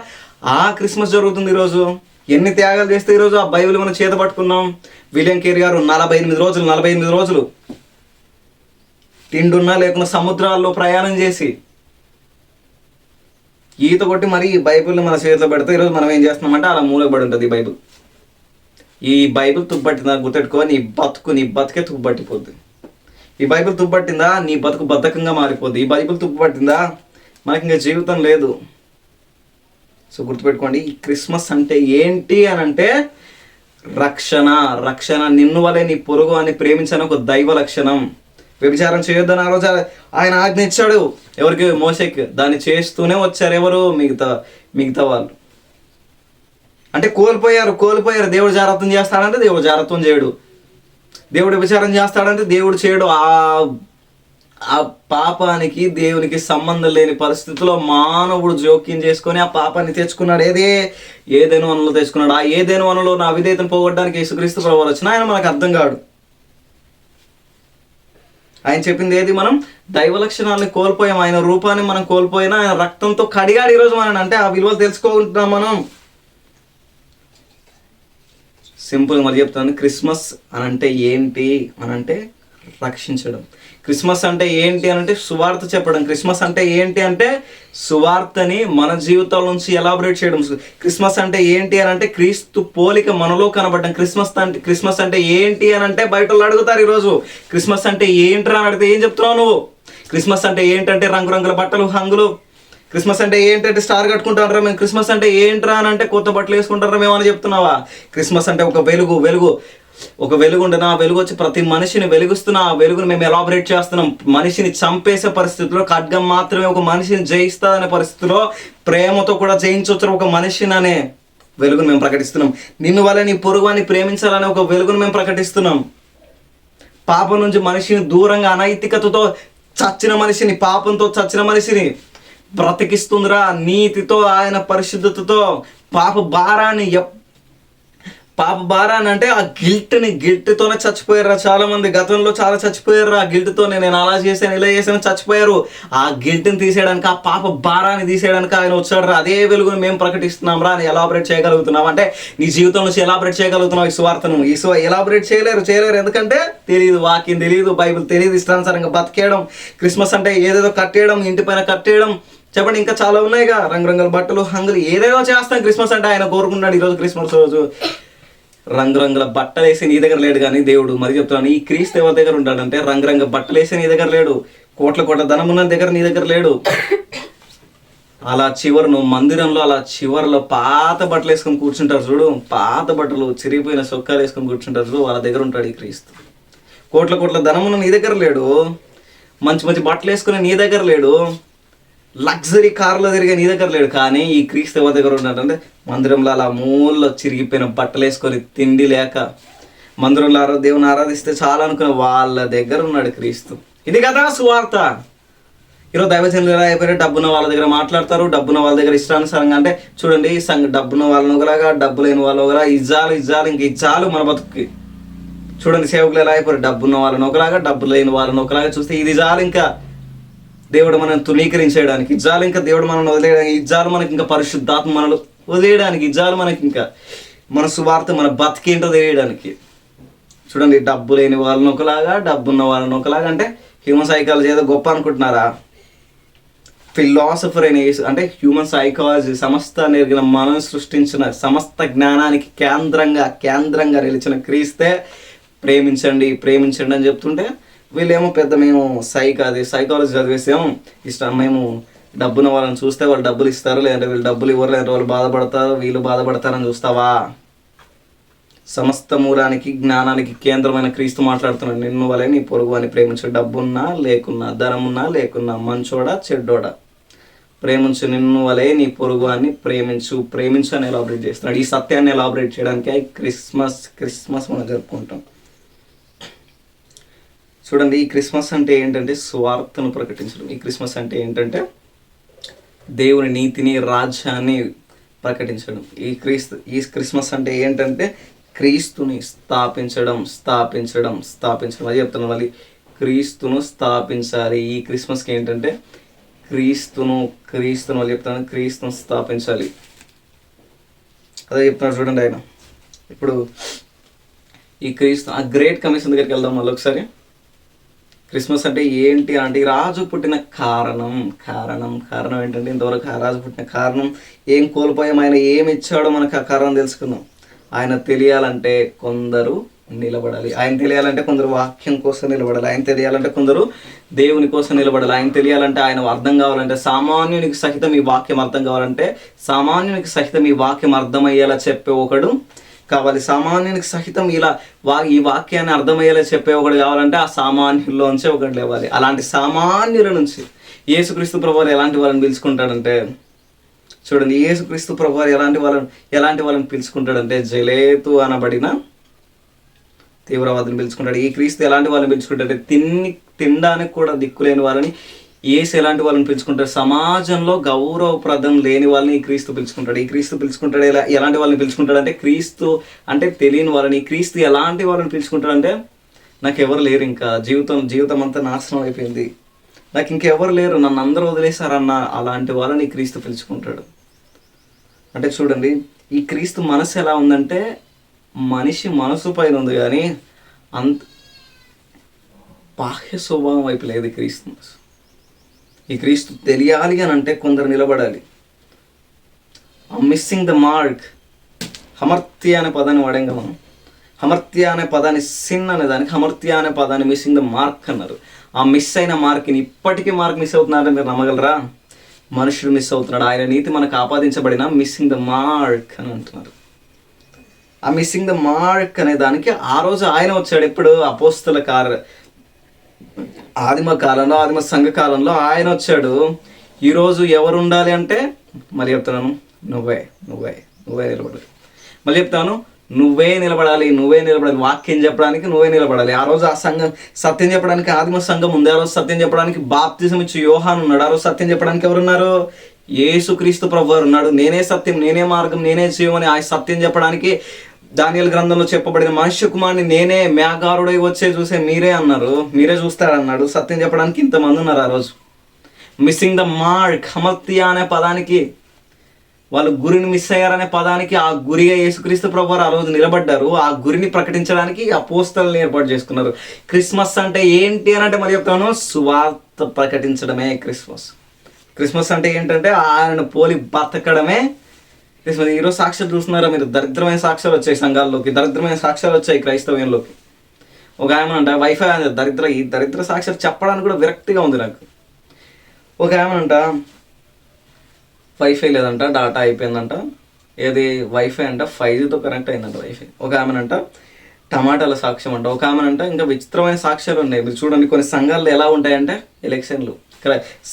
ఆ క్రిస్మస్ జరుగుతుంది ఈరోజు. ఎన్ని త్యాగాలు చేస్తే ఈరోజు ఆ బైబిల్ మనం చేత పట్టుకున్నాం. విలియం కేరీ గారు 48 రోజులు తిండున్నా లేకుండా సముద్రాల్లో ప్రయాణం చేసి ఈత కొట్టి మరి ఈ బైబిల్ మన చేతిలో పెడితే ఈరోజు మనం ఏం చేస్తున్నామంటే అలా మూలపడి ఉంటుంది ఈ బైబిల్ తుప్పట్టిందా గుర్తెట్టుకో, నీ బతుకే తుప్పట్టిపోద్ది. ఈ బైబిల్ తుప్పట్టిందా నీ బతుకు బద్ధకంగా మారిపోద్ది. ఈ బైబిల్ తుప్పట్టిందా మనకి ఇంకా జీవితం లేదు. సో గుర్తుపెట్టుకోండి, ఈ క్రిస్మస్ అంటే ఏంటి అని అంటే రక్షణ. నిన్ను వలె నీ పొరుగు అని ప్రేమించని ఒక దైవ లక్షణం. వ్యభిచారం చేయొద్దని ఆ రోజు ఆయన ఆజ్ఞ ఇచ్చాడు. ఎవరికి? మోషేకి. దాన్ని చేస్తూనే వచ్చారు ఎవరు? మిగతా వాళ్ళు. అంటే కోల్పోయారు. దేవుడు జాగ్రత్తం చేస్తాడంటే దేవుడు జాగ్రత్తం చేయడు. దేవుడు విచారం చేస్తాడంటే దేవుడు చేయడు. ఆ పాపానికి దేవునికి సంబంధం లేని పరిస్థితిలో మానవుడు జోక్యం చేసుకొని ఆ పాపాన్ని తెచ్చుకున్నాడు. ఏదైనా వనంలో తెచ్చుకున్నాడు. ఆ ఏదైనా వనంలో నా అవిధేయతను పోగొట్టడానికి యేసుక్రీస్తు ప్రభువు వచ్చిన ఆయన మనకు అర్థం కాడు. ఆయన చెప్పింది ఏది? మనం దైవ లక్షణాలని కోల్పోయాం, ఆయన రూపాన్ని మనం కోల్పోయినా ఆయన రక్తంతో కడిగాడు ఈరోజు మనం. అంటే ఆ విలువలు తెలుసుకుంటున్నాం మనం. సింపుల్ మరి చెప్తాను, క్రిస్మస్ అనంటే ఏంటి అనంటే రక్షించడం. క్రిస్మస్ అంటే ఏంటి అనంటే సువార్త చెప్పడం. క్రిస్మస్ అంటే ఏంటి అంటే సువార్తని మన జీవితాల నుంచి ఎలాబరేట్ చేయడం. క్రిస్మస్ అంటే ఏంటి అనంటే క్రీస్తు పోలిక మనలో కనబడడం. క్రిస్మస్ అంటే ఏంటి అనంటే బయట వాళ్ళు అడుగుతారు ఈరోజు, క్రిస్మస్ అంటే ఏంట్రా అని అడిగితే ఏం చెప్తున్నావు నువ్వు? క్రిస్మస్ అంటే ఏంటంటే రంగురంగుల బట్టలు, హంగులు. క్రిస్మస్ అంటే ఏంటంటే స్టార్ కట్టుకుంటారా మేము? క్రిస్మస్ అంటే ఏంట్రా అని అంటే కొత్త బట్టలు వేసుకుంటారా మేము అని చెప్తున్నావా? క్రిస్మస్ అంటే ఒక వెలుగు ఉండనా, ఆ వెలుగు వచ్చి ప్రతి మనిషిని వెలుగుస్తున్నా. ఆ వెలుగుని మేము ఎలాబరేట్ చేస్తున్నాం. మనిషిని చంపేసే పరిస్థితిలో ఖడ్గం మాత్రమే ఒక మనిషిని జయిస్తా అనే పరిస్థితిలో ప్రేమతో కూడా జయించవచ్చు ఒక మనిషిని అనే వెలుగును మేము ప్రకటిస్తున్నాం. నిన్ను వల్ల నీ పొరుగువాన్ని ప్రేమించాలనే ఒక వెలుగును మేము ప్రకటిస్తున్నాం. పాపం నుంచి మనిషిని దూరంగా అనైతికతతో చచ్చిన మనిషిని, పాపంతో చచ్చిన మనిషిని బ్రతికిస్తుందిరా నీతితో, ఆయన పరిశుద్ధతతో. పాప భారాన్ని పాప భారాన్ని అంటే ఆ గిల్ట్తోనే చచ్చిపోయారు చాలా మంది. గతంలో చాలా చచ్చిపోయారు ఆ గిల్ట్తోనే. నేను అలా చేశాను ఇలా చేశాను చచ్చిపోయారు. ఆ గిల్ట్ని తీసేయడానికి, ఆ పాప భారాన్ని తీసేయడానికి ఆయన వచ్చాడు రా. అదే వెలుగును మేము ప్రకటిస్తున్నాం రా. అని ఎలాబరేట్ చేయగలుగుతున్నాం అంటే నీ జీవితం నుంచి ఎలాబరేట్ చేయగలుగుతున్నావు ఈ సువార్తను? ఎలాబరేట్ చేయలేరు. ఎందుకంటే తెలియదు, వాక్యం తెలియదు, బైబిల్ తెలియదు, ఇష్టానుసారంగా బతికేయడం. క్రిస్మస్ అంటే ఏదేదో కట్టేయడం, ఇంటి పైన కట్టేయడం, చెప్పండి ఇంకా చాలా ఉన్నాయిగా, రంగురంగుల బట్టలు, హంగులు, ఏదేదో చేస్తాం. క్రిస్మస్ అంటే ఆయన కోరుకుంటున్నాడు ఈరోజు క్రిస్మస్ రోజు రంగురంగుల బట్టలు వేసి నీ దగ్గర లేడు. కానీ దేవుడు మరి చెప్తున్నాను, ఈ క్రీస్తు ఎవరి దగ్గర ఉంటాడంటే రంగురంగుల బట్టలు వేసి నీ దగ్గర లేడు. కోట్ల ధనం ఉన్న దగ్గర నీ దగ్గర లేడు. అలా నువ్వు మందిరంలో అలా చివరిలో పాత బట్టలు వేసుకొని కూర్చుంటారు చూడు, పాత బట్టలు చిరిగిపోయిన సొక్కాలు వేసుకొని కూర్చుంటారు చూడు, వాళ్ళ దగ్గర ఉంటాడు ఈ క్రీస్తు. కోట్ల ధనం ఉన్న నీ దగ్గర లేడు. మంచి బట్టలు వేసుకుని నీ దగ్గర లేడు. లగ్జరీ కార్లో తిరిగే నీ దగ్గర లేడు. కానీ ఈ క్రీస్తు ఎవరి దగ్గర ఉన్నాడంటే మందిరంలో అలా మూలలో చిరిగిపోయిన బట్టలు వేసుకొని తిండి లేక మందిరంలో దేవుని ఆరాధిస్తే చాలా అనుకున్న వాళ్ళ దగ్గర ఉన్నాడు క్రీస్తు. ఇది కదా సువార్త. ఈరోజు దైవజనులు ఎలా అయిపోయారు, డబ్బున్న వాళ్ళ దగ్గర మాట్లాడతారు, డబ్బున్న వాళ్ళ దగ్గర ఇష్టానుసారంగా. అంటే చూడండి, డబ్బున్న వాళ్ళని ఒకలాగా, డబ్బు లేని వాళ్ళు ఒకలా, ఇజ్జాలు ఇంక ఇజ్జాలు మన బతుకుకి. చూడండి సేవకులు ఎలా అయిపోయారు, డబ్బున్న వాళ్ళని ఒకలాగా, డబ్బు లేని వాళ్ళని ఒకలాగా చూస్తే ఇది చాలు ఇంకా దేవుడు మనం తునీకరించేయడానికి, ఇజ్జాలు ఇంకా దేవుడు మనం వదిలేయడానికి, ఇజ్జాలు మనకి ఇంకా పరిశుద్ధాత్మ మనలు వదిలేయడానికి, ఇజ్జాలు మనకి ఇంకా మన సువార్త మన బతికేంటో తెలియడానికి. చూడండి, డబ్బు లేని వాళ్ళని ఒకలాగా, డబ్బున్న వాళ్ళని ఒకలాగా. అంటే హ్యూమన్ సైకాలజీ ఏదో గొప్ప అనుకుంటున్నారా? ఫిలాసఫర్ అయిన అంటే హ్యూమన్ సైకాలజీ సమస్త నెరిగిన మనం సృష్టించిన సమస్త జ్ఞానానికి కేంద్రంగా నిలిచిన క్రీస్తే ప్రేమించండి అని చెప్తుంటే, వీళ్ళేమో పెద్ద మేము సైకాలజీ చదివేసాము, మేము డబ్బున్న వాళ్ళని చూస్తే వాళ్ళు డబ్బులు ఇస్తారు, లేదంటే వీళ్ళు డబ్బులు ఇవ్వరు, లేదంటే వాళ్ళు బాధపడతారు, వీళ్ళు బాధపడతారని చూస్తావా? సమస్త మూలానికి జ్ఞానానికి కేంద్రమైన క్రీస్తు మాట్లాడుతున్నాడు. నిన్ను వలె నీ పొరుగు అని ప్రేమించు. డబ్బున్నా లేకున్నా, ధనమున్నా లేకున్నా, మంచోడా చెడ్డోడా ప్రేమించు. నిన్ను వలె నీ పొరుగు అని ప్రేమించు అని ఎలాబరేట్ చేస్తున్నాడు. ఈ సత్యాన్ని ఎలాబరేట్ చేయడానికి క్రిస్మస్ మనం జరుపుకుంటాం. చూడండి, ఈ క్రిస్మస్ అంటే ఏంటంటే సువార్తను ప్రకటించడం. ఈ క్రిస్మస్ అంటే ఏంటంటే దేవుని నీతిని, రాజ్యాన్ని ప్రకటించడం. ఈ క్రిస్మస్ అంటే ఏంటంటే క్రీస్తుని స్థాపించడం. అది చెప్తున్నాను మళ్ళీ, క్రీస్తును స్థాపించాలి. ఈ క్రిస్మస్కి ఏంటంటే క్రీస్తును వాళ్ళు చెప్తాను, క్రీస్తును స్థాపించాలి. అదే చెప్తున్నాడు చూడండి ఆయన. ఇప్పుడు ఈ క్రీస్తు ఆ గ్రేట్ కమిషన్ దగ్గరికి వెళ్దాం మళ్ళీ ఒకసారి. క్రిస్మస్ అంటే ఏంటి అంటే ఈ రాజు పుట్టిన కారణం ఏంటంటే, ఇంతవరకు ఆ రాజు పుట్టిన కారణం ఏం కోల్పోయాం, ఆయన ఏమి ఇచ్చాడో మనకు ఆ కారణం తెలుసుకుందాం. ఆయన తెలియాలంటే కొందరు నిలబడాలి, ఆయన తెలియాలంటే కొందరు వాక్యం కోసం నిలబడాలి, ఆయన తెలియాలంటే కొందరు దేవుని కోసం నిలబడాలి, ఆయన తెలియాలంటే ఆయన అర్థం కావాలంటే, సామాన్యునికి సహితం ఈ వాక్యం అర్థం కావాలంటే, సామాన్యునికి సహితం ఈ వాక్యం అర్థమయ్యేలా చెప్పే ఒకడు కావాలి. సామాన్యునికి సహితం ఈ వాక్యాన్ని అర్థమయ్యేలా చెప్పే ఒకటి కావాలంటే ఆ సామాన్యుల్లోంచే ఒకటి లేవాలి. అలాంటి సామాన్యుల నుంచి యేసుక్రీస్తు ప్రభువారు ఎలాంటి వాళ్ళని పిలుచుకుంటాడంటే, చూడండి, యేసుక్రీస్తు ప్రభువారు ఎలాంటి వాళ్ళని పిలుచుకుంటాడంటే, జలేతు అనబడిన తీవ్రవాదుని పిలుచుకుంటాడు. ఈ క్రీస్తు ఎలాంటి వాళ్ళని పిలుచుకుంటాడంటే, తినడానికి కూడా దిక్కులేని వాళ్ళని యేసు ఎలాంటి వాళ్ళని పిలుచుకుంటాడు, సమాజంలో గౌరవప్రదం లేని వాళ్ళని ఈ క్రీస్తు పిలుచుకుంటాడు. ఈ క్రీస్తు పిలుచుకుంటాడు ఎలాంటి వాళ్ళని పిలుచుకుంటాడు అంటే, క్రీస్తు అంటే తెలియని వాళ్ళని. ఈ క్రీస్తు ఎలాంటి వాళ్ళని పిలుచుకుంటాడంటే, నాకు ఎవరు లేరు, ఇంకా జీవితం అంతా నాశనం అయిపోయింది, నాకు ఇంకెవరు లేరు, నన్ను అందరూ వదిలేశారన్న అలాంటి వాళ్ళని ఈ క్రీస్తు పిలుచుకుంటాడు. అంటే చూడండి, ఈ క్రీస్తు మనసు ఎలా ఉందంటే మనిషి మనసు పైన ఉంది, కానీ బాహ్య స్వభావం వైపు లేదు క్రీస్తు మనసు. ఈ క్రీస్తు తెలియాలి అని అంటే కొందరు నిలబడాలి. మిస్సింగ్ ద మార్క్, హమర్త్య అనే పదాన్ని వాడాం కదా మనం. హమర్త్య అనే పదాన్ని సిన్ అనే దానికి హమర్త్య అనే పదాన్ని మిస్సింగ్ ద మార్క్ అన్నారు. ఆ మిస్ అయిన మార్క్ని ఇప్పటికీ మిస్ అవుతున్నారంటే మీరు నమ్మగలరా? మనుషుడు మిస్ అవుతున్నాడు. ఆయన నీతి మనకు ఆపాదించబడిన మిస్సింగ్ ద మార్క్ అని అంటున్నారు. ఆ మిస్సింగ్ ద మార్క్ అనే దానికి ఆ రోజు ఆయన వచ్చాడు. ఎప్పుడు? అపోస్తల ఆదిమ సంఘ కాలంలో ఆయన వచ్చాడు. ఈరోజు ఎవరు ఉండాలి అంటే, మరి చెప్తున్నాను, నువ్వే నిలబడాలి. మళ్ళీ చెప్తాను, నువ్వే నిలబడాలి. వాక్యం చెప్పడానికి నువ్వే నిలబడాలి. ఆ రోజు ఆ సంఘం సత్యం చెప్పడానికి ఆదిమ సంఘం ఉంది. ఆ రోజు సత్యం చెప్పడానికి బాప్తిజం ఇచ్చి యోహాను ఉన్నాడు. ఆ రోజు సత్యం చెప్పడానికి ఎవరున్నారు? యేసుక్రీస్తు ప్రభువారు ఉన్నాడు. నేనే సత్యం, నేనే మార్గం, నేనే జీవం అని ఆ సత్యం చెప్పడానికి దానియేలు గ్రంథంలో చెప్పబడిన మనుష్య కుమారుని నేనే, మేఘారుడై వచ్చే చూసే మీరే అన్నారు, మీరే చూస్తారన్నాడు. సత్యం చెప్పడానికి ఇంతమంది ఉన్నారు ఆ రోజు. మిస్సింగ్ ద మార్క్, హమత్యా అనే పదానికి, వాళ్ళు గురిని మిస్ అయ్యారనే పదానికి ఆ గురిగా యేసుక్రీస్తు ప్రభువారు ఆ రోజు నిలబడ్డారు. ఆ గురిని ప్రకటించడానికి అపోస్తలుని ఏర్పాటు చేసుకున్నారు. క్రిస్మస్ అంటే ఏంటి అని అంటే మరి చెప్తాను, సువార్త ప్రకటించడమే క్రిస్మస్. క్రిస్మస్ అంటే ఏంటంటే ఆయనను పోలి బతకడమే క్రిస్మస్. ఈరోజు సాక్ష్యాలు చూస్తున్నారా మీరు? దరిద్రమైన సాక్ష్యాలు వచ్చాయి సంఘాల్లోకి, దరిద్రమైన సాక్ష్యాలు వచ్చాయి క్రైస్తవ్యంలోకి. ఒక ఆమెనంట వైఫై ఈ దరిద్ర సాక్ష్యాలు చెప్పడానికి కూడా విరక్తిగా ఉంది నాకు. ఒక ఆమెనంట వైఫై లేదంట, డాటా అయిపోయిందంట, ఏది వైఫై అంట 5Gతో కనెక్ట్ అయిందంట వైఫై. ఒక ఆమెనంట టమాటాల సాక్ష్యం అంట. ఒక ఆమెనంట ఇంకా విచిత్రమైన సాక్ష్యాలు ఉన్నాయి. మీరు చూడండి, కొన్ని సంఘాల్లో ఎలా ఉంటాయంటే ఎలక్షన్లు,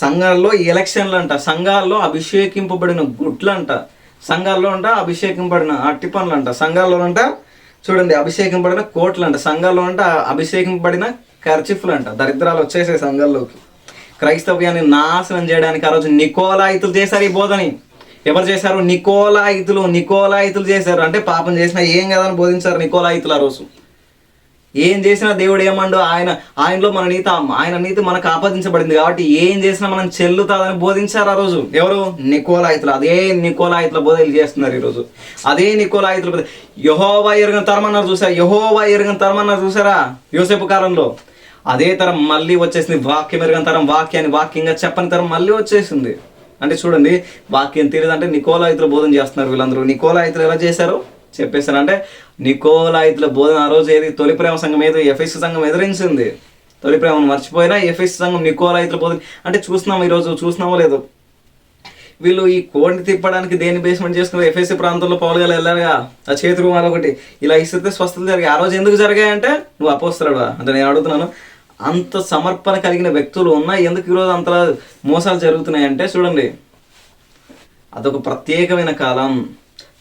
సంఘాల్లో ఎలక్షన్లు అంట, సంఘాల్లో అభిషేకింపబడిన గుడ్లు అంట, సంఘాల్లో అంట అభిషేకింపబడిన అట్టిపనులు అంట, సంఘాల్లో అంట చూడండి అభిషేకింపబడిన కోట్లు అంట, సంఘాల్లో అంట అభిషేకింపబడిన కర్చిఫ్లు అంట. దరిద్రాలు వచ్చేసాయి సంఘాల్లోకి. క్రైస్తవ్యాన్ని నాశనం చేయడానికి ఆ రోజు నికోలాయితులు చేశారు ఈ బోధని. ఎవరు చేశారు? నికోలాయితులు చేశారు. అంటే పాపం చేసినా ఏం కదని బోధించారు నికోలాయితులు ఆ రోజు. ఏం చేసినా దేవుడు ఏమండు, ఆయనలో మన నీతి, ఆయన నీతి మనకు ఆపాదించబడింది కాబట్టి ఏం చేసినా మనం చెల్లుతాదని బోధించారు ఆ రోజు. ఎవరు? నికోలాయితులు. అదే నికోలాయితుల బోధలు చేస్తున్నారు ఈరోజు. అదే నికోలాయితుల యెహోవా ఎరుగని తరం అన్నారు చూసారా? యెహోవా ఎరుగని తరం అన్నారు చూసారా యోసేపు కాలంలో? అదే తరం మళ్ళీ వచ్చేసింది. వాక్యం ఎరుగని తరం, వాక్యాన్ని వాక్యంగా చెప్పని తరం మళ్ళీ వచ్చేసింది. అంటే చూడండి, వాక్యం తెలియదంటే నికోలాయితుల బోధన చేస్తున్నారు వీళ్ళందరూ. నికోలాయితులు ఎలా చేశారు చెప్పేశారు. అంటే నికోలాయితుల బోధన ఆ రోజు ఏది? తొలి ప్రేమ సంఘం ఏదో ఎఫెసు సంఘం ఎదిరించింది. తొలి ప్రేమను మర్చిపోయినా ఎఫెసు సంఘం నికోలాయితుల బోధన. అంటే చూస్తున్నాం ఈరోజు, చూస్తున్నామో లేదు, వీళ్ళు ఈ కోడిని తిప్పడానికి దేని బేస్మెంట్ చేసుకున్నారు? ఎఫ్ఎస్సి ప్రాంతంలో పౌలు గారు వెళ్ళారుగా, ఆ చేతి రుమాలు ఒకటి ఇలా ఇస్తే స్వస్థత జరిగాయి. ఆ రోజు ఎందుకు జరిగాయంటే నువ్వు అపోస్తలుడా అంటే నేను అడుగుతున్నాను. అంత సమర్పణ కలిగిన వ్యక్తులు ఉన్నాయి, ఎందుకు ఈరోజు అంతలా మోసాలు జరుగుతున్నాయంటే చూడండి, అదొక ప్రత్యేకమైన కాలం.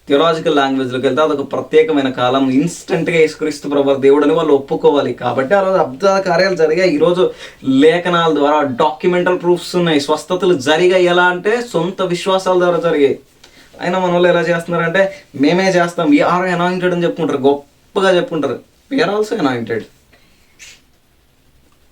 థియలాజికల్ లాంగ్వేజ్లోకి వెళ్తే అదొక ప్రత్యేకమైన కాలం. ఇన్స్టెంట్గా యేసుక్రీస్తు ప్రభువు దేవుడు అని వాళ్ళు ఒప్పుకోవాలి. కాబట్టి ఆ రోజు అద్భుత కార్యాలు జరిగాయి. ఈరోజు లేఖనాల ద్వారా డాక్యుమెంటల్ ప్రూఫ్స్ ఉన్నాయి. స్వస్థతలు జరిగాయి. ఎలా అంటే సొంత విశ్వాసాల ద్వారా జరిగాయి. అయినా మన వాళ్ళు ఎలా చేస్తున్నారంటే మేమే చేస్తాం, వీఆర్ అనాయింటెడ్ అని చెప్పుకుంటారు, గొప్పగా చెప్పుకుంటారు. We are also anointed.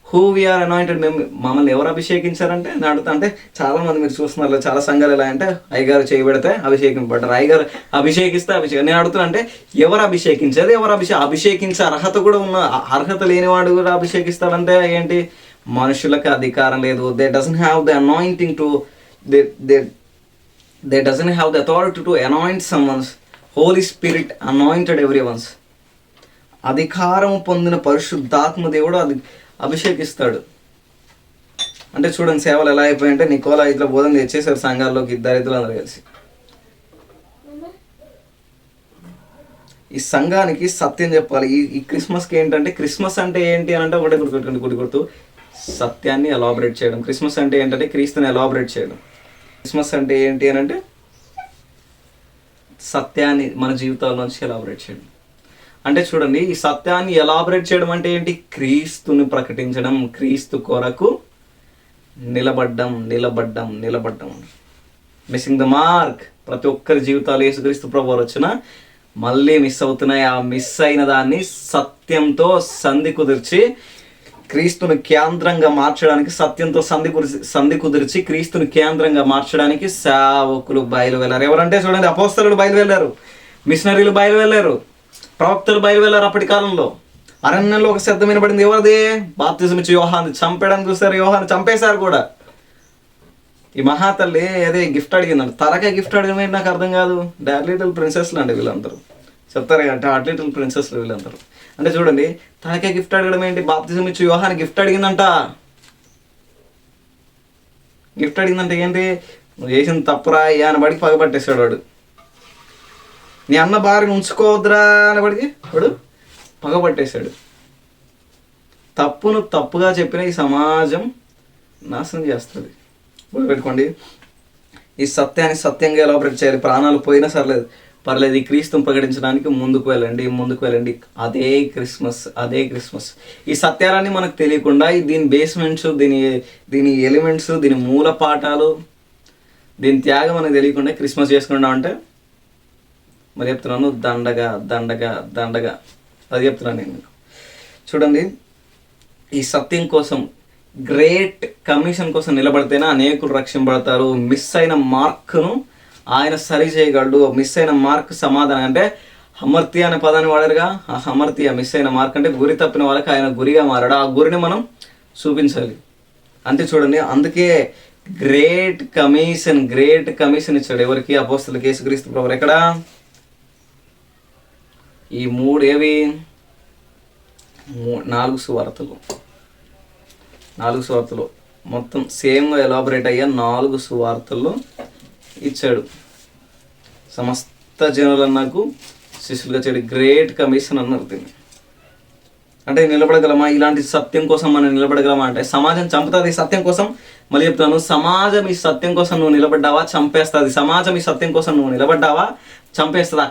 Who we are anointed? మమ్మల్ని ఎవరు అభిషేకించారంటే నేను అడుగుతా. అంటే చాలా మంది మీరు చూస్తున్నారు, చాలా సంఘాలు ఎలా అంటే అయ్యగారు చేయబడితే అభిషేకింపబడ్డారు, అయ్యగారు అభిషేకిస్తే నేను అడుగుతున్నా. అంటే ఎవరు అభిషేకించేది? అభిషేకించే అర్హత కూడా ఉన్న, అర్హత లేనివాడు కూడా అభిషేకిస్తాడంటే ఏంటి? మనుషులకు అధికారం లేదు. They doesn't have the anointing to they doesn't have the authority to anoint someones. Holy Spirit anointed every ones. అధికారం పొందిన పరిశుద్ధాత్మ దేవుడు అది అభిషేకిస్తాడు. అంటే చూడండి సేవలు ఎలా అయిపోయాయంటే నికోలాయితుల బోధన తెచ్చేసారు సంఘాల్లోకి దరిద్రులందరూ కలిసి. ఈ సంఘానికి సత్యం చెప్పాలి. ఈ క్రిస్మస్కి ఏంటంటే, క్రిస్మస్ అంటే ఏంటి అని అంటే ఒకటే గుర్తుపెట్టుకోండి, గుర్తు సత్యాన్ని ఎలాబరేట్ చేయడం. క్రిస్మస్ అంటే ఏంటంటే క్రీస్తుని ఎలాబరేట్ చేయడం. క్రిస్మస్ అంటే ఏంటి అని అంటే సత్యాన్ని మన జీవితాల్లోంచి ఎలాబరేట్ చేయడం. అంటే చూడండి, ఈ సత్యాన్ని ఎలాబరేట్ చేయడం అంటే ఏంటి? క్రీస్తుని ప్రకటించడం, క్రీస్తు కొరకు నిలబడ్డం. Missing the mark. ప్రతి ఒక్కరి జీవితాలు యేసుక్రీస్తు ప్రభువారు వచ్చినా మళ్ళీ మిస్ అవుతున్నాయి. ఆ మిస్ అయిన దాన్ని సత్యంతో సంధి కుదిర్చి క్రీస్తుని కేంద్రంగా మార్చడానికి, సత్యంతో సంధి కుదిర్చి క్రీస్తుని కేంద్రంగా మార్చడానికి సేవకులు బయలు వెళ్ళారు. ఎవరంటే చూడండి, అపోస్తలులు బయలు వెళ్ళారు, మిషనరీలు బయలు వెళ్ళారు, ప్రవక్తలు బయలు వెళ్ళారు. అప్పటి కాలంలో అరణ్యంలో ఒక శబ్దం వినబడింది. ఎవరిది? బాప్తిజం ఇచ్చి యోహాన్ని చంపేయడానికి చూస్తారు. యోహాన్ని చంపేశారు కూడా. ఈ మహాతల్లి అదే గిఫ్ట్ అడిగిందండి. తరకే గిఫ్ట్ అడిగిన నాకు అర్థం కాదు. డాడ్ లిటిల్ ప్రిన్సెస్లు అండి వీళ్ళందరూ. చెప్తారు అంటే డాడ్ లిటిల్ ప్రిన్సెస్లు వీళ్ళందరూ. అంటే చూడండి, తనకే గిఫ్ట్ అడగడం ఏంటి? బాప్తిజం ఇచ్చి యోహాన్ని గిఫ్ట్ అడిగిందంట. గిఫ్ట్ అడిగిందంటే ఏంటి? నువ్వు చేసిన తప్పురా అయ్యా అని బడికి పగబట్టేశాడు వాడు. నీ అన్న భార్యను ఉంచుకోవద్దురా అని బడికి వాడు పగబట్టేశాడు. తప్పును తప్పుగా చెప్పిన ఈ సమాజం నాశనం చేస్తుంది. గుర్తుపెట్టుకోండి, ఈ సత్యాన్ని సత్యంగా ఎలాబరేట్ చేయాలి. ప్రాణాలు పోయినా పర్లేదు, ఈ క్రీస్తుని ప్రకటించడానికి ముందుకు వెళ్ళండి. అదే క్రిస్మస్. ఈ సత్యాలన్నీ మనకు తెలియకుండా దీని బేస్మెంట్స్, దీని ఎలిమెంట్స్, దీని మూల పాఠాలు, దీని త్యాగం మనకు తెలియకుండా క్రిస్మస్ చేసుకుంటాం అంటే మరి చెప్తున్నాను, దండగా దండగా దండగా, అది చెప్తున్నాను నేను. చూడండి, ఈ సత్యం కోసం, గ్రేట్ కమిషన్ కోసం నిలబడితేనే అనేకులు రక్షింపబడతారు. మిస్ అయిన మార్కును ఆయన సరి చేయగలడు. మిస్ అయిన మార్క్ సమాధానం అంటే అమర్త్య అనే పదాన్ని వాడారుగా, ఆ అమర్త్య మిస్ అయిన మార్క్ అంటే గురి తప్పిన వాళ్ళకి ఆయన గురిగా మారాడు. ఆ గురిని మనం చూపించాలి అంతే. చూడండి, అందుకే గ్రేట్ కమిషన్ ఇచ్చాడు. ఎవరికి? అపోస్తలులకు, యేసుక్రీస్తు ప్రభువు. ఎక్కడ? ఈ 3 ఏవి? 4 సువార్తలు మొత్తం సేమ్గా ఎలాబరేట్ అయ్యే 4 సువార్తల్లో ఇచ్చాడు. సమస్త జనులను నాకు శిష్యులుగా చేయడు. గ్రేట్ కమిషన్ అన్నారు దీన్ని. అంటే నిలబడగలమా? ఇలాంటి సత్యం కోసం మనం నిలబడగలమా అంటే సమాజం చంపుతుంది సత్యం కోసం. మళ్ళీ చెప్తాను, సమాజం ఈ సత్యం కోసం నువ్వు నిలబడ్డావా చంపేస్తుంది. సమాజం ఈ సత్యం కోసం నువ్వు నిలబడ్డావా చంపేస్తుంది.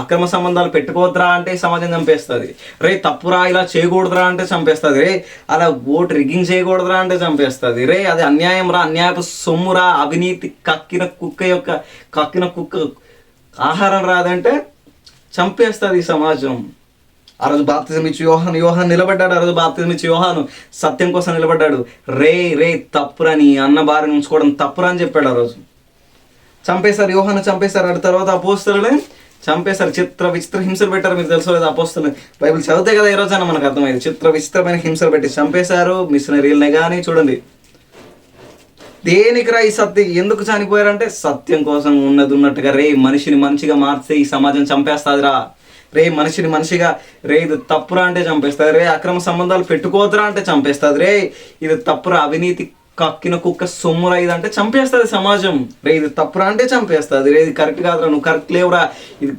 అక్రమ సంబంధాలు పెట్టుకోవద్దురా అంటే సమాజం చంపేస్తుంది. రే తప్పురా ఇలా చేయకూడదురా అంటే చంపేస్తుంది. రే అలా ఓటు రిగ్గింగ్ చేయకూడదురా అంటే చంపేస్తుంది. రే అది అన్యాయం రా, అన్యాయపు సొమ్మురా, అవినీతి కక్కిన కుక్క ఆహారం రాదంటే చంపేస్తుంది ఈ సమాజం. ఆ రోజు బాప్తిజం ఇచ్చి యోహాను నిలబడ్డాడు. ఆ రోజు బాప్తిజం ఇచ్చి యోహాను సత్యం కోసం నిలబడ్డాడు. రే తప్పురా, నీ అన్న భార్యను ఉంచుకోవడం తప్పురా అని చెప్పాడు. ఆ రోజు చంపేశారు, యోహాను చంపేశారు. ఆ తర్వాత అపోస్తలుని చంపేశారు. చిత్ర విచిత్ర హింసలు పెట్టారు. మీకు తెలుసు లేదు? అపోస్తలు బైబిల్ చదివితే కదా ఈ రోజైనా మనకు అర్థమైంది. చిత్ర విచిత్రమైన హింసలు పెట్టి చంపేశారు మిషనరీలనే. కానీ చూడండి, దేనికి రా ఈ సత్యం? ఎందుకు చనిపోయారంటే సత్యం కోసం. ఉన్నట్టుగా రే మనిషిని మనిషిగా మార్చే ఈ సమాజం చంపేస్తుందిరా. రే మనిషిని మనిషిగా, రే ఇది తప్పురా అంటే చంపేస్తుంది. రే అక్రమ సంబంధాలు పెట్టుకోవద్దురా అంటే చంపేస్తుంది. రే ఇది తప్పురా, అవినీతి కక్కిన కుక్క సొమ్మురా ఇదంటే చంపేస్తుంది సమాజం. రే ఇది తప్పురా అంటే చంపేస్తుంది. రే ఇది కరెక్ట్ కాదురా, నువ్వు కరెక్ట్ లేవురా, ఇది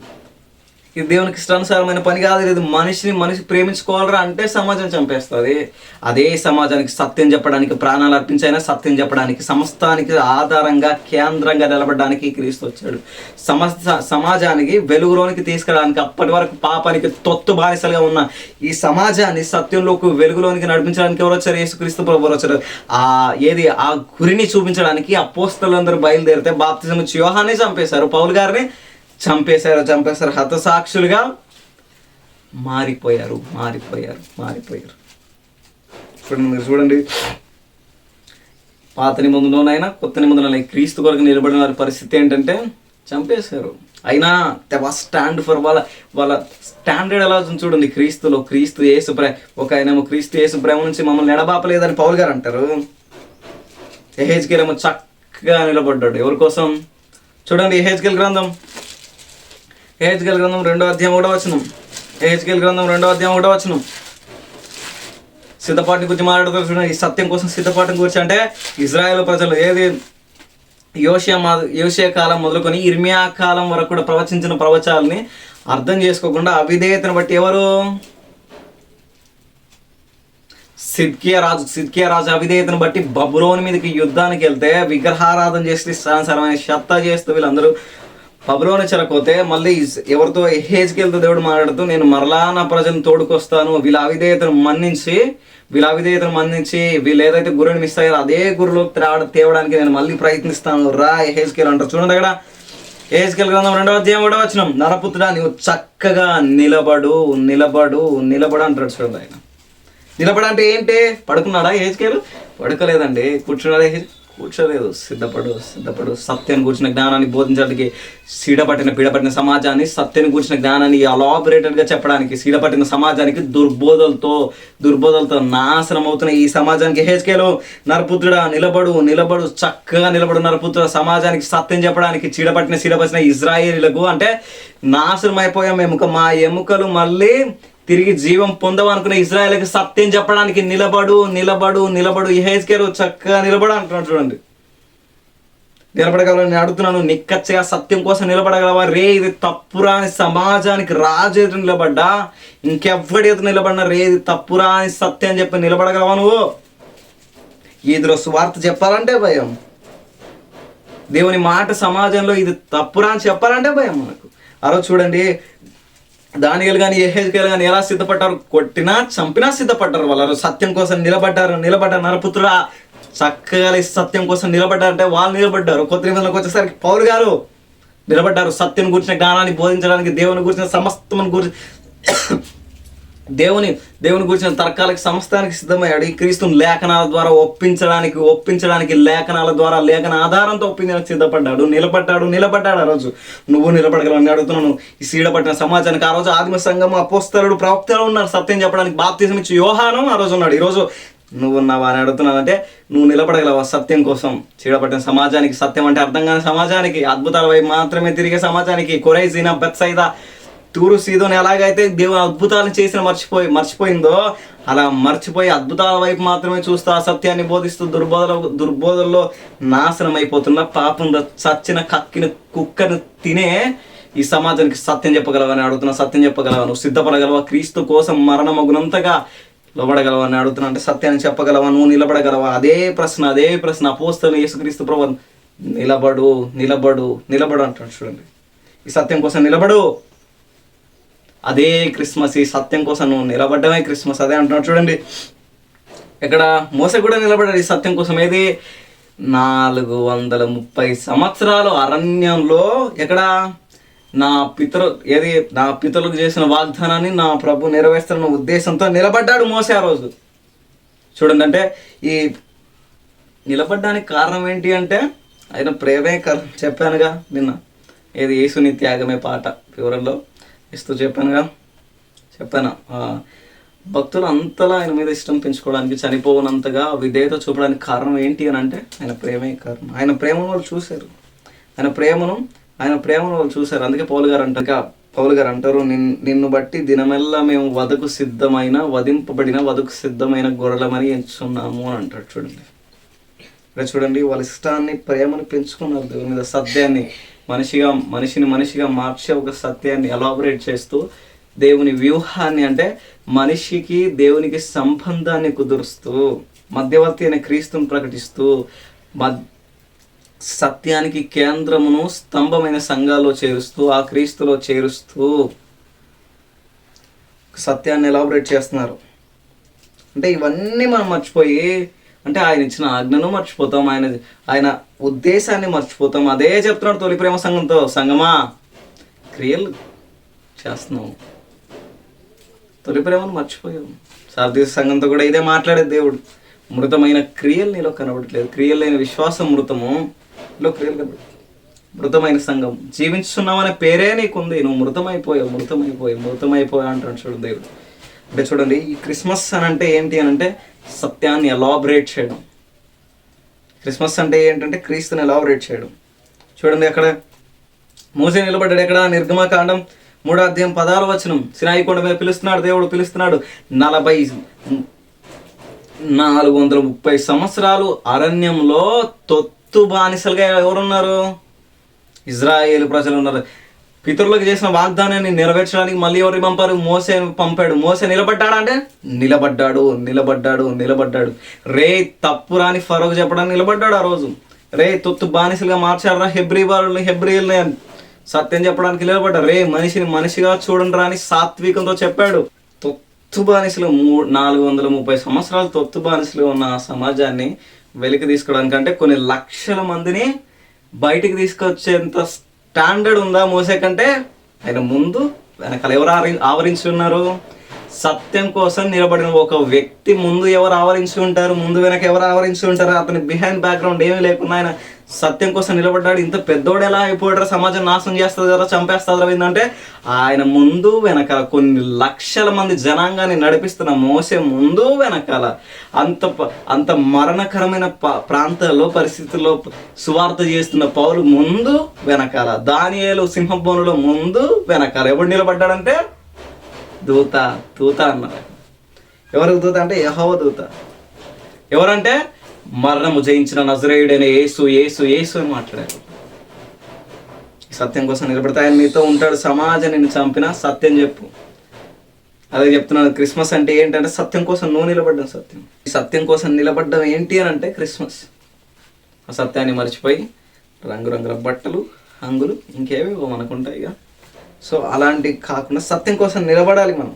దేవునికి ఇష్టానుసారమైన పని కాదు, ఇది మనిషి ప్రేమించుకోవాలరా అంటే సమాజం చంపేస్తుంది. అదే సమాజానికి సత్యం చెప్పడానికి ప్రాణాలు అర్పించైనా సత్యం చెప్పడానికి, సమస్తానికి ఆధారంగా కేంద్రంగా నిలబడడానికి క్రీస్తు వచ్చాడు. సమాజానికి వెలుగులోనికి తీసుకురావడానికి, అప్పటి వరకు పాపానికి తొత్తు బానిసలుగా ఉన్న ఈ సమాజాన్ని సత్యంలోకి వెలుగులోనికి నడిపించడానికి ఎవరు వచ్చారు? యేసుక్రీస్తు ప్రభువు వచ్చారు. ఆ గురిని చూపించడానికి అపోస్తలులందరూ బయలుదేరితే బాప్తిజం ఇచ్చి యోహాన్ని చంపేశారు, పౌలు గారిని చంపేశారు. హతసాక్షులుగా మారిపోయారు. చూడండి, మీరు చూడండి, పాత నిబంధనలోనైనా కొత్త నిబంధనలు క్రీస్తు కొరకు నిలబడిన వారి పరిస్థితి ఏంటంటే చంపేశారు. అయినా స్టాండ్ ఫర్ వాళ్ళ స్టాండర్డ్ ఎలా చూడండి. క్రీస్తు యేసు ప్రేమ, ఒక ఆయనేమో క్రీస్తు యేసు ప్రేమ నుంచి మమ్మల్ని ఎడబాపలేదని పౌలు గారు అంటారు. యెహెజ్కేలు ఏమో చక్కగా నిలబడ్డాడు. ఎవరి కోసం? చూడండి, యెహెజ్కేలు గ్రంథం 2వ అధ్యాయం 1వ వచనం. యెహెజ్కేలు గ్రంథం 2వ అధ్యాయం 1వ వచనం. సిద్ధపాటుని గురించి మాట్లాడుతారు. చూడండి, ఈ సత్యం కోసం సిద్ధపాటుని గురించి అంటే ఇజ్రాయేల్ ప్రజలు ఏది యోషియా కాలం మొదలుకొని ఇర్మియా కాలం వరకు కూడా ప్రవచించిన ప్రవచనాలని అర్థం చేసుకోకుండా అవిధేయతను బట్టి ఎవరు? సిద్కియా రాజు అవిధేయతను బట్టి బబులోని మీదకి యుద్ధానికి వెళ్తే విగ్రహారాధన చేసి ఇష్టానుసారమైన చెత్త చేస్తూ వీళ్ళందరూ బబులోని చెరకపోతే మళ్ళీ ఎవరితో? యెహెజ్కేలుతో దేవుడు మాట్లాడుతూ, నేను మరలా నా ప్రజలను తోడుకొస్తాను, వీళ్ళ అవిధేయతను మన్నించి వీళ్ళు ఏదైతే గురిని మిస్ అయ్యారో అదే గురిలోకి తేవడానికి నేను మళ్ళీ ప్రయత్నిస్తాను రా యెహెజ్కేలు అంటారు. చూడండి, అక్కడ యెహెజ్కేలు గ్రంథం 2వ అధ్యాయం 1వ వచనం. నరపుత్రుడా, నీవు చక్కగా నిలబడు అంటాడు. చూడండి, ఆయన నిలబడంటే ఏంటి? పడుకున్నాడా యెహెజ్కేలు? పడుకోలేదండి. కూర్చోలేదు. సిద్ధపడు సత్యాన్ని కూర్చున్న జ్ఞానాన్ని బోధించడానికి, పీడపట్టిన సమాజాన్ని సత్యాన్ని కూర్చున్న జ్ఞానాన్ని అలాబరేటెడ్గా చెప్పడానికి, సీడపట్టిన సమాజానికి దుర్బోధలతో నాశనం అవుతున్న ఈ సమాజానికి యెహెజ్కేలు, నరపుత్రుడా నిలబడు చక్కగా నిలబడు నరపుత్రుడా, సమాజానికి సత్యం చెప్పడానికి, సీడపట్టిన ఇజ్రాయేలీలకు అంటే నాశనం అయిపోయాం మా ఎముకలు మళ్ళీ తిరిగి జీవం పొందవనుకునే ఇజ్రాయేల్కి సత్యం చెప్పడానికి నిలబడు యెహెజ్కేలు చక్కగా నిలబడు అంటున్నాడు. చూడండి, నిలబడగలవని నేను అడుగుతున్నాను. నిక్కచ్చగా సత్యం కోసం నిలబడగలవా? రే ఇది తప్పురా అని సమాజానికి రాజు ఎదురు నిలబడ్డా, ఇంకెవ్వడి ఎదురు నిలబడినా రే ఇది తప్పురా అని సత్యం అని చెప్పి నిలబడగలవా నువ్వు? ఈదులో సువార్త చెప్పాలంటే భయం. దేవుని మాట సమాజంలో ఇది తప్పురా అని చెప్పాలంటే భయం మనకు. ఆ రోజు చూడండి, దానియేలు కానీ యెహెజ్కేలు కానీ ఎలా సిద్ధపడ్డారు? కొట్టినా చంపినా సిద్ధపడ్డారు. వాళ్ళు సత్యం కోసం నిలబడ్డారు. నరపుత్రుడా చక్కగా సత్యం కోసం నిలబడ్డారంటే వాళ్ళు నిలబడ్డారు. కొత్త నిబంధనలకు వచ్చేసరికి పౌలు గారు నిలబడ్డారు. సత్యం గురించిన జ్ఞానాన్ని బోధించడానికి, దేవుని గురించిన సమస్తమును గురించి దేవుని గురించిన తర్కాలకి సమస్తానికి సిద్ధమయ్యాడు. ఈ క్రీస్తుని లేఖనాల ద్వారా ఒప్పించడానికి లేఖనాల ద్వారా లేఖన ఆధారంతో ఒప్పించడానికి సిద్ధపడ్డాడు. నిలబడ్డాడు ఆ రోజు. నువ్వు నిలబడగలని అడుగుతున్నాను. ఈ సీడపట్టిన సమాజానికి ఆ రోజు ఆదిమ సంఘం, అపోస్తలుడు, ప్రవక్తలు ఉన్నారు. సత్యం చెప్పడానికి బాప్తిజం ఇచ్చి యోహాను ఆ రోజు ఉన్నాడు. ఈరోజు నువ్వు ఉన్నావా అని అడుగుతున్నానంటే నువ్వు నిలబడగలవా సత్యం కోసం? చీడపట్టిన సమాజానికి, సత్యం అంటే అర్థం కాని సమాజానికి, అద్భుతాల వైపు మాత్రమే తిరిగే సమాజానికి, కొరైజీనా, బెత్సైదా, తూరు సీదోని ఎలాగైతే దేవుని అద్భుతాలను చేసిన మర్చిపోయిందో అలా మర్చిపోయి అద్భుతాల వైపు మాత్రమే చూస్తూ ఆ సత్యాన్ని బోధిస్తూ దుర్బోధల్లో నాశనం అయిపోతున్న పాపంలో చచ్చిన కక్కిన కుక్కను తినే ఈ సమాజానికి సత్యం చెప్పగలవని అడుగుతున్నా. సత్యం చెప్పగలవా? నువ్వు సిద్ధపడగలవా? క్రీస్తు కోసం మరణమగునంతగా నిలబడగలవా అని అడుగుతున్నా. అంటే సత్యాన్ని చెప్పగలవా? నువ్వు నిలబడగలవా? అదే ప్రశ్న అపోస్తలుడు యేసుక్రీస్తు ప్రభువు నిలబడు అంటాడు. చూడండి, ఈ సత్యం కోసం నిలబడు. అదే క్రిస్మస్. ఈ సత్యం కోసం నువ్వు నిలబడ్డమే క్రిస్మస్. అదే అంటున్నాడు. చూడండి, ఇక్కడ మోసే కూడా నిలబడ్డాడు ఈ సత్యం కోసం. ఏది? 430 సంవత్సరాలు అరణ్యంలో. ఎక్కడ? నా పితరులకు చేసిన వాగ్దానాన్ని నా ప్రభు నెరవేర్స్తున్న ఉద్దేశంతో నిలబడ్డాడు మోసే ఆ రోజు. చూడండి, అంటే ఈ నిలబడ్డానికి కారణం ఏంటి అంటే ఆయన ప్రేమే కారణం. చెప్పానుగా నిన్న, ఏది? యేసుని త్యాగమే పాట వివరంలో ఇస్తూ చెప్పాను. భక్తులు అంతలా ఆయన మీద ఇష్టం పెంచుకోవడానికి, చనిపోవనంతగా విధేయత చూపడానికి కారణం ఏంటి అని అంటే ఆయన ప్రేమే కారణం. ఆయన ప్రేమను వాళ్ళు చూశారు. ఆయన ప్రేమను వాళ్ళు చూశారు. అందుకే పౌలు గారు అంటారు, నిన్ను బట్టి దినమెల్లా మేము వధింపబడిన వధకు సిద్ధమైన గొర్రెలమని ఎంచుకున్నాము అని అంటాడు. చూడండి, వాళ్ళ ఇష్టాన్ని, ప్రేమను పెంచుకున్నారు దేవుని మీద. సత్యాన్ని, మనిషిని మార్చే ఒక సత్యాన్ని ఎలాబరేట్ చేస్తూ, దేవుని వ్యూహాన్ని, అంటే మనిషికి దేవునికి సంబంధాన్ని కుదురుస్తూ, మధ్యవర్తి అనే క్రీస్తుని ప్రకటిస్తూ, సత్యానికి కేంద్రమును స్తంభమైన సంఘాల్లో చేరుస్తూ, ఆ క్రీస్తులో చేరుస్తూ సత్యాన్ని ఎలాబరేట్ చేస్తున్నారు. అంటే ఇవన్నీ మనం మర్చిపోయి, అంటే ఆయన ఇచ్చిన ఆజ్ఞను మర్చిపోతాం, ఆయన ఉద్దేశాన్ని మర్చిపోతాం. అదే చెప్తున్నాడు తొలి ప్రేమ సంఘంతో, సంగమా క్రియలు చేస్తున్నావు, తొలి ప్రేమను మర్చిపోయావు. సార్దీస సంఘంతో కూడా ఇదే మాట్లాడేది దేవుడు. మృతమైన క్రియలు నీలో కనబడట్లేదు. క్రియలు లేని విశ్వాసం మృతములో క్రియలు కనబడదు. మృతమైన సంఘం. జీవించున్నామనే పేరే నీకుంది, నువ్వు మృతమైపోయావు అంటాడు. చూడండి దేవుడు. అంటే చూడండి, ఈ క్రిస్మస్ అని అంటే ఏంటి అని అంటే సత్యాన్ని ఎలాబరేట్ చేయడం. క్రిస్మస్ అంటే ఏంటంటే క్రీస్తుని ఎలాబరేట్ చేయడం. చూడండి, అక్కడ మోసే నిలబడ్డాడు. ఎక్కడ? నిర్గమకాండం 3:16 సినాయి కొండ మీద దేవుడు పిలుస్తున్నాడు. 430 సంవత్సరాలు అరణ్యంలో తొత్తు బానిసలుగా ఎవరున్నారు? ఇజ్రాయేలు ప్రజలు ఉన్నారు. పితరులకు చేసిన వాగ్దానాన్ని నెరవేర్చడానికి మళ్ళీ ఎవరిని పంపారు? పంపాడు. మోసే నిలబడ్డాడా అంటే నిలబడ్డాడు. రే తప్పు రాని ఫరోకు చెప్పడానికి నిలబడ్డాడు ఆ రోజు. రే తొత్తు బానిసలుగా మార్చారా హెబ్రీయుల్ని సత్యం చెప్పడానికి నిలబడ్డాడు. రే మనిషిగా చూడండి రాని సాత్వికంతో చెప్పాడు. తొత్తు బానిసలు 430 సంవత్సరాలు తొత్తు బానిసలు ఉన్న ఆ సమాజాన్ని వెలికి తీసుకోవడానికి, అంటే కొన్ని లక్షల మందిని బయటికి తీసుకొచ్చేంత స్టాండర్డ్ ఉందా మోసే కంటే? ఆయన ముందు వెనకాల ఎవరు ఆవరించి ఉన్నారు? సత్యం కోసం నిలబడిన ఒక వ్యక్తి ముందు ఎవరు ఆవరించి ఉంటారు? ముందు వెనక ఎవరు ఆవరించి ఉంటారు? అతని బిహైండ్ బ్యాక్గ్రౌండ్ ఏమీ లేకుండా ఆయన సత్యం కోసం నిలబడ్డాడు. ఇంత పెద్దోడు ఎలా అయిపోయాడు? సమాజం నాశనం చేస్తుంది కదా, చంపేస్తుంది కదా ఏంటంటే ఆయన ముందు వెనకాల కొన్ని లక్షల మంది జనాంగాన్ని నడిపిస్తున్న మోసే ముందు వెనకాల అంత మరణకరమైన ప్రాంతాల్లో పరిస్థితుల్లో సువార్త చేస్తున్న పౌలు ముందు వెనకాల, దానియేలు సింహబోనులో ముందు వెనకాల. ఎవడు నిలబడ్డాడంటే దూత అన్నారు. ఎవరికి దూత అంటే యెహోవా దూత. ఎవరంటే మరణము జయించిన నజరేయుడైన యేసు అని మాట్లాడారు. సత్యం కోసం నిలబడితే ఆయన నీతో ఉంటాడు. సమాజం నిన్ను చంపినా సత్యం చెప్పు. అదే చెప్తున్నాను. క్రిస్మస్ అంటే ఏంటంటే సత్యం కోసం నువ్వు నిలబడ్డం. ఈ సత్యం కోసం నిలబడ్డం ఏంటి అని అంటే క్రిస్మస్. ఆ సత్యాన్ని మర్చిపోయి రంగురంగుల బట్టలు, హంగులు, ఇంకేవేవో మనకుంటాయి ఇక. సో అలాంటివి కాకుండా సత్యం కోసం నిలబడాలి మనం.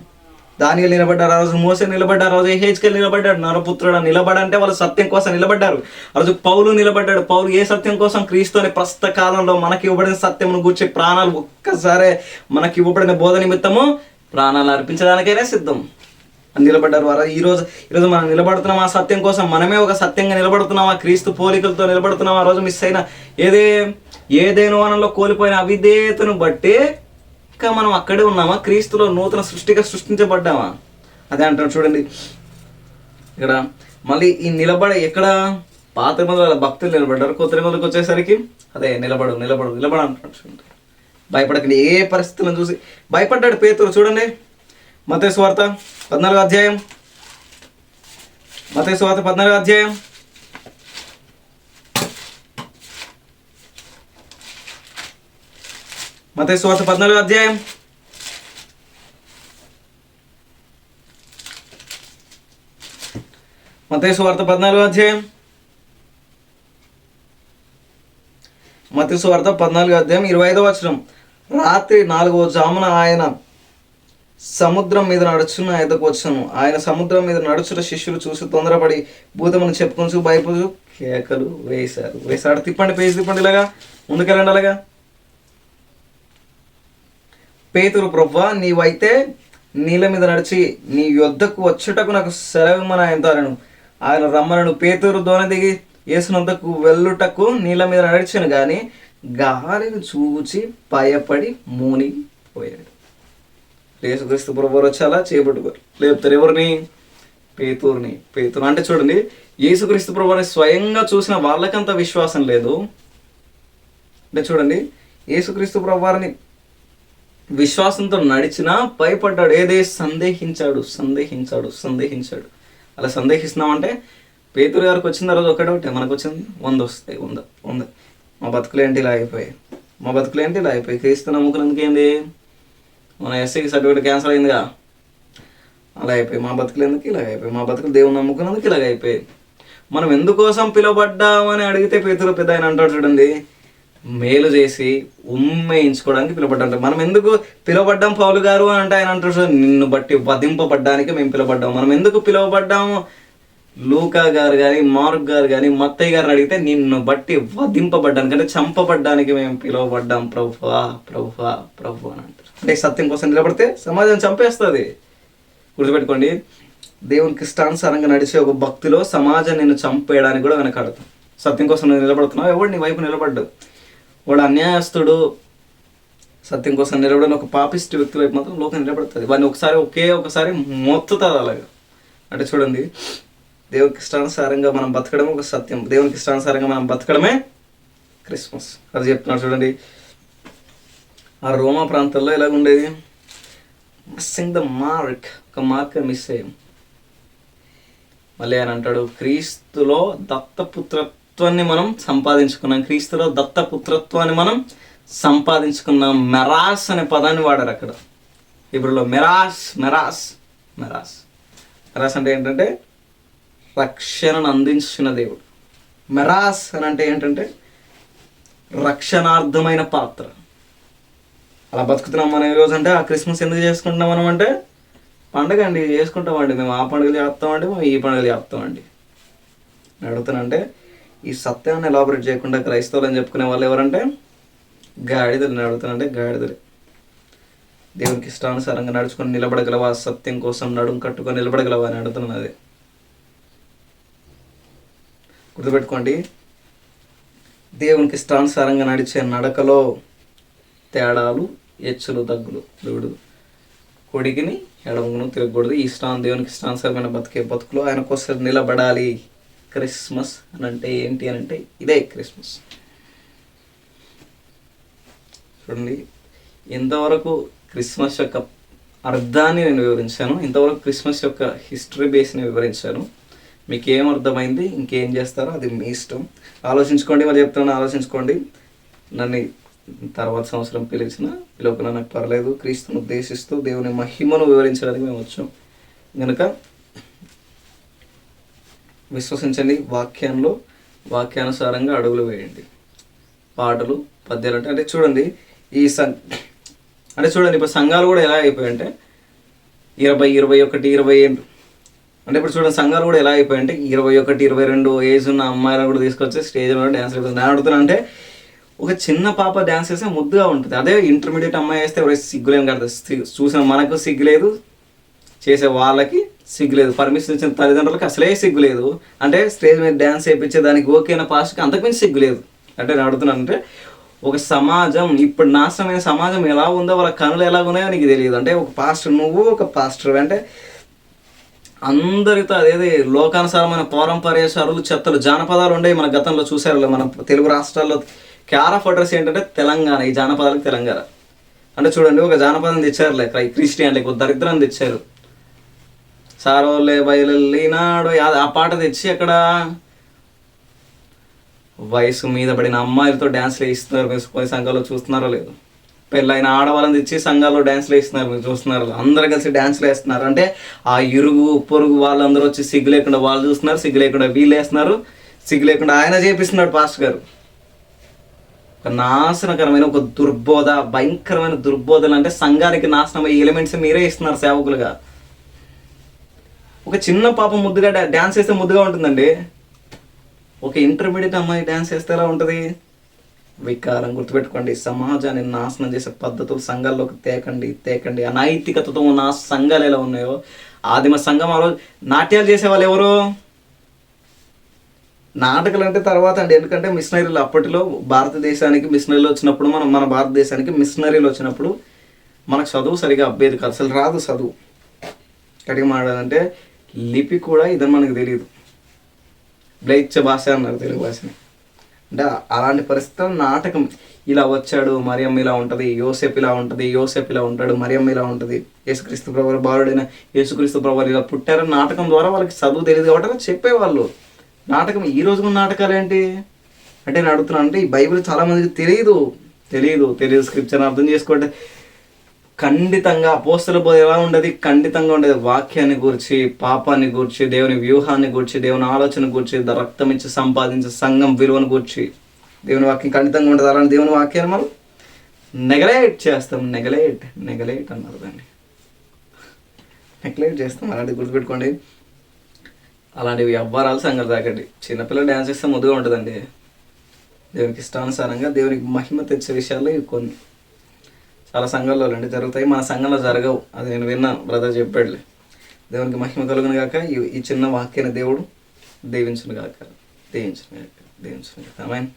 దానియేలు నిలబడ్డారు, ఆ రోజు మోసే నిలబడ్డారు, ఆ రోజు యెహెజ్కేలు నిలబడ్డాడు, నరపుత్రుడు నిలబడంటే వాళ్ళు సత్యం కోసం నిలబడ్డారు. ఆ రోజు పౌలు నిలబడ్డాడు. పౌలు ఏ సత్యం కోసం? క్రీస్తు అనే ప్రస్తుత కాలంలో మనకి ఇవ్వబడిన సత్యమును గూర్చి ప్రాణాలు ఒక్కసారే మనకి ఇవ్వబడిన బోధ నిమిత్తము ప్రాణాలు అర్పించడానికైనా సిద్ధం నిలబడ్డారు. ఈరోజు మనం నిలబడుతున్నాం ఆ సత్యం కోసం. మనమే ఒక సత్యంగా నిలబడుతున్నామా? క్రీస్తు పోలికలతో నిలబడుతున్నాం. ఆ రోజు మిస్ అయిన ఏదేను వనంలో కోల్పోయిన అవిధేయతను బట్టి ఇంకా మనం అక్కడే ఉన్నామా? క్రీస్తులో నూతన సృష్టిగా సృష్టించబడ్డామా? అదే అంటారు చూడండి ఇక్కడ. మళ్ళీ ఈ ఎక్కడ పాత నిబంధనల భక్తులు నిలబడ్డారు, కొత్త నిబంధనలకు వచ్చేసరికి అదే నిలబడు అంటారు చూడండి. భయపడకండి. ఏ పరిస్థితులను చూసి భయపడ్డాడు పేతురు. చూడండి మత్తయి సువార్త 14వ అధ్యాయం, మత్తయి సువార్త 14వ అధ్యాయం మత్తయి సువార్త 14వ అధ్యాయం మత్తయి సువార్త 14వ అధ్యాయం మత్తయి సువార్త 14వ అధ్యాయం 25వ వచనం. రాత్రి 4వ జామున ఆయన సముద్రం మీద నడుచున్న ఎద్దకు వచ్చాను. ఆయన సముద్రం మీద నడుచుట శిష్యులు చూసి తొందరపడి భూతమును చెప్పుకొని భయపడు కేకలు వేశారు. తిప్పండి, పేజీ తిప్పండి, ఇలాగా ముందుకెళ్ళండి. అలాగా పేతురు, ప్రభువా నీవైతే నీళ్ళ మీద నడిచి నీ యొద్దకు వచ్చుటకు నాకు సెలవిమ్మని ఆయనను ఆయన రమ్మనను. పేతురు దోణ దిగి యేసునొద్దకు వెళ్ళుటకు నీళ్ళ మీద నడిచాను కానీ గాలిని చూచి భయపడి మునిగిపోయాడు. యేసుక్రీస్తు ప్రభువారు వచ్చి అలా చేపట్టుకోరు, లేపుతారు ఎవరిని? పేతురుని. అంటే చూడండి, యేసుక్రీస్తు ప్రభువారిని స్వయంగా చూసిన వాళ్ళకంత విశ్వాసం లేదు. అంటే చూడండి, యేసుక్రీస్తు ప్రభువారిని విశ్వాసంతో నడిచినా భయపడ్డాడు. సందేహించాడు. అలా సందేహిస్తున్నామంటే పేతురు గారికి వచ్చిన రోజు ఒకటే మనకు వచ్చింది 100 వస్తాయి. 100 మా బతుకులేంటి ఇలా అయిపోయి క్రీస్తు నమ్ముకున్నందుకు ఏంది? మన ఎస్ఐకి సర్టిఫికేట్ క్యాన్సల్ అయిందిగా, అలా అయిపోయి మా బతుకులు ఎందుకు ఇలాగ అయిపోయి, మా బతుకులు దేవుని నమ్ముకున్నందుకు ఇలాగ అయిపోయి. మనం ఎందుకోసం పిలువబడ్డామని అడిగితే పేతురు పెద్ద ఆయన అంటాడు చూడండి, మేలు చేసి ఉమ్మేయించుకోవడానికి పిలువబడ్డా. మనం ఎందుకు పిలువబడ్డాం పౌలు గారు అని అంటే ఆయన అంటాడు చూడండి, నిన్ను బట్టి వధింపబడ్డానికి మేము పిలువబడ్డాము. మనం ఎందుకు పిలువబడ్డాము? లూకా గారు కానీ మార్క్ గారు కానీ మత్తయ్య గారిని అడిగితే నిన్ను బట్టి వధింపబడ్డానికి, అంటే చంపబడ్డానికి మేము పిలువబడ్డాం ప్రభువా అని అంటారు. అంటే సత్యం కోసం నిలబడితే సమాజం చంపేస్తుంది. గుర్తుపెట్టుకోండి, దేవునికి ఇష్టానుసారంగా నడిచే ఒక భక్తిలో సమాజం నిన్ను చంపేయడానికి కూడా వెనకాడతాం. సత్యం కోసం నువ్వు నిలబడుతున్నావు, ఎవడు నీ వైపు నిలబడ్డావు? వాడు అన్యాయస్తుడు సత్యం కోసం నిలబడని ఒక పాపిస్ట్ వ్యక్తి వైపు మాత్రం లోకం నిలబడుతుంది. వాడిని ఒకసారి మొత్తుతుంది అలాగా. అంటే చూడండి, దేవునికి ఇష్టానుసారంగా మనం బతకడం ఒక సత్యం, దేవునికి ఇష్టానుసారంగా మనం బతకడమే క్రిస్మస్. అది చెప్తున్నాడు చూడండి. ఆ రోమా ప్రాంతాల్లో ఎలాగ ఉండేది? మిస్సింగ్ ద మార్క్, ఒక మార్క్ మిస్ అయ్యాం. మళ్ళీ ఆయన అంటాడు, క్రీస్తులో దత్తపుత్రత్వాన్ని మనం సంపాదించుకున్నాం. మెరాస్ అనే పదాన్ని వాడారు అక్కడ. ఇప్పుడు మెరాస్ అంటే ఏంటంటే రక్షణను అందించిన దేవుడు. మెరాస్ అని అంటే ఏంటంటే రక్షణార్థమైన పాత్ర. అలా బతుకుతున్నాం మనం ఈరోజు. అంటే ఆ క్రిస్మస్ ఎందుకు చేసుకుంటున్నాం మనం అంటే పండుగ అండి, చేసుకుంటామండి. మేము ఆ పండుగలు చేస్తామండి, మేము ఈ పండుగలు చేస్తామండి. నేను అడుగుతానంటే ఈ సత్యాన్ని ఎలాబరేట్ చేయకుండా క్రైస్తవులు అని చెప్పుకునే వాళ్ళు ఎవరంటే గాడిదలు. నేను అడుగుతానంటే గాడిదలే. దేవునికి ఇష్టానుసారంగా నడుచుకొని నిలబడగలవా? సత్యం కోసం నడుము కట్టుకొని నిలబడగలవా అని అడుగుతున్నాను. అదే గుర్తుపెట్టుకోండి, దేవునికి ఇష్టానుసారంగా నడిచే నడకలో తేడాలు, హెచ్చులు, తగ్గులు. దేవుడు కొడికిని ఎడమగును తిరగకూడదు. దేవునికి ఇష్టానుసారమైన బతుకులో ఆయన కోసం నిలబడాలి. క్రిస్మస్ అని అంటే ఏంటి అని అంటే ఇదే క్రిస్మస్. చూడండి, ఇంతవరకు క్రిస్మస్ యొక్క అర్థాన్ని నేను వివరించాను, ఇంతవరకు క్రిస్మస్ యొక్క హిస్టరీ బేస్ని వివరించాను. మీకు ఏం అర్థమైంది, ఇంకేం చేస్తారో అది మీ ఇష్టం. ఆలోచించుకోండి, మరి చెప్తున్నాను, ఆలోచించుకోండి. నన్ను తర్వాత సంవత్సరం పిలువకున్నా నాకు పర్లేదు. క్రీస్తును ఉద్దేశిస్తూ దేవుని మహిమను వివరించడానికి మేము వచ్చాం కనుక విశ్వసించండి. వాక్యానుసారంగా అడుగులు వేయండి. పాటలు, పద్యాలు అంటే చూడండి, ఇప్పుడు సంఘాలు కూడా ఎలా అయిపోయాయంటే 20, 21, 20 ఏళ్ళు. అంటే ఇప్పుడు చూడండి సంఘాలు కూడా ఎలా అయిపోయాయంటే 21, 22 ఏజ్ ఉన్న అమ్మాయిలను కూడా తీసుకొచ్చి స్టేజ్ మీద డ్యాన్స్ వేస్తుంది. నేను అడుగుతున్నా అంటే ఒక చిన్న పాప డ్యాన్స్ వేస్తే ముద్దుగా ఉంటుంది. అదే ఇంటర్మీడియట్ అమ్మాయి వేస్తే ఎవరైతే సిగ్గులేం కడుతుంది. చూసిన మనకు సిగ్గు లేదు, చేసే వాళ్ళకి సిగ్గు లేదు, పర్మిషన్ ఇచ్చిన తల్లిదండ్రులకి అసలే సిగ్గు లేదు. అంటే స్టేజ్ మీద డ్యాన్స్ వేయించే దానికి ఓకేనా పాస్ట్కి అంతకుమించి సిగ్గు లేదు. అంటే నేను అడుగుతున్నాను అంటే ఒక సమాజం ఇప్పుడు నాశనమైన సమాజం ఎలా ఉందో వాళ్ళ కనులు ఎలా ఉన్నాయో నీకు తెలియదు. అంటే ఒక పాస్టర్, నువ్వు ఒక పాస్టర్ అంటే అందరితో అదేది లోకానుసారమైన పారంపర్యాచారులు చెత్తలు జానపదాలు ఉండేవి మన గతంలో చూసారు. మన తెలుగు రాష్ట్రాల్లో క్యార్ ఆఫ్ అడ్రస్ ఏంటంటే తెలంగాణ. ఈ జానపదాలకు తెలంగాణ అంటే చూడండి ఒక జానపదం తెచ్చారులే క్రిస్టియన్లకి దరిద్రాన్ని తెచ్చారు. సారోలే బయలునాడు ఆ పాట తెచ్చి అక్కడ వయసు మీద పడిన అమ్మాయిలతో డ్యాన్స్లు వేయిస్తున్నారు. మీరు కొన్ని సంఘాల్లో చూస్తున్నారో లేదు. పెళ్ళైన ఆడవాళ్ళని తెచ్చి సంఘాల్లో డ్యాన్స్లు వేస్తున్నారు, మీరు చూస్తున్నారు. అందరూ కలిసి డ్యాన్స్లు వేస్తున్నారు. అంటే ఆ ఇరుగు పొరుగు వాళ్ళందరూ వచ్చి సిగ్గు లేకుండా వాళ్ళు చూస్తున్నారు, సిగ్గు లేకుండా వీళ్ళు వేస్తున్నారు, సిగ్గు లేకుండా ఆయన చేపిస్తున్నాడు పాస్టర్ గారు. ఒక నాశనకరమైన ఒక దుర్బోధ, భయంకరమైన దుర్బోధలు. అంటే సంఘానికి నాశనం అయ్యే ఎలిమెంట్స్ మీరే ఇస్తున్నారు సేవకులుగా. ఒక చిన్న పాప ముద్దుగా డ్యాన్స్ వేస్తే ముద్దుగా ఉంటుందండి. ఒక ఇంటర్మీడియట్ అమ్మాయి డ్యాన్స్ వేస్తే ఎలా ఉంటుంది? వికారం. గుర్తుపెట్టుకోండి, సమాజాన్ని నాశనం చేసే పద్ధతులు సంఘాల్లోకి తేకండి. అనైతికతతో ఉన్న సంఘాలు ఎలా ఉన్నాయో ఆదిమ సంఘం ఆ రోజు నాట్యాలు చేసేవాళ్ళు ఎవరు? నాటకాలు అంటే తర్వాత అండి. ఎందుకంటే మిషనరీలు అప్పటిలో భారతదేశానికి మిషనరీలు వచ్చినప్పుడు మన భారతదేశానికి మిషనరీలు వచ్చినప్పుడు మనకు చదువు సరిగా అబ్బేది కాదు, అసలు రాదు చదువు. కడిగి మాట్లాడాలంటే లిపి కూడా ఇదని మనకు తెలియదు. బ్లైచ్చ భాష అన్నారు తెలుగు భాషని. అంటే అలాంటి పరిస్థితుల్లో నాటకం ఇలా వచ్చాడు, మరియమ్మ ఇలా ఉంటుంది, యోసేపు ఇలా ఉంటుంది, యోసేపు ఇలా ఉంటాడు, మరియమ్మ ఇలా ఉంటుంది, యేసుక్రీస్తు ప్రభువు బాలుడైన యేసుక్రీస్తు ప్రభువు ఇలా పుట్టారని నాటకం ద్వారా వాళ్ళకి చదువు తెలియదు కాబట్టి చెప్పేవాళ్ళు. నాటకం ఈ రోజు నాటకాలు ఏంటి అంటే నేను అడుగుతున్నాను అంటే ఈ బైబిల్ చాలామందికి తెలియదు స్క్రిప్చర్ని అర్థం చేసుకోండి. ఖండితంగా అపోస్తల బోధ ఎలా ఉండేది? ఖండితంగా ఉండేది. వాక్యాన్ని గురించి, పాపాన్ని గురించి, దేవుని వ్యూహాన్ని గురించి, దేవుని ఆలోచన గురించి, రక్తం ఇచ్చి సంపాదించే సంఘం విలువను గురించి దేవుని వాక్యం ఖండితంగా ఉంటుంది. అలాంటి దేవుని వాక్యాన్ని మనం నెగలెక్ట్ చేస్తాం. నెగలెక్ట్ అన్నారు దాన్ని, నెగ్లెక్ట్ చేస్తాం. అలాంటివి గుర్తుపెట్టుకోండి. అలాంటివి వ్యవహారాలు సంగతి తాకండి. చిన్నపిల్లలు డ్యాన్స్ చేస్తే ముద్దుగా ఉంటుందండి. దేవునికి ఇష్టానుసారంగా దేవునికి మహిమ తెచ్చే విషయాల్లో ఇవి కొన్ని చాలా సంఘాల్లో అంటే జరుగుతాయి. మన సంఘంలో జరగవు. అది నేను విన్నాను, బ్రదర్ చెప్పాడులే. దేవునికి మహిమ కలుగును గాక. ఈ చిన్న వాక్యాన్ని దేవుడు దీవించును గాక. ఆమేన్.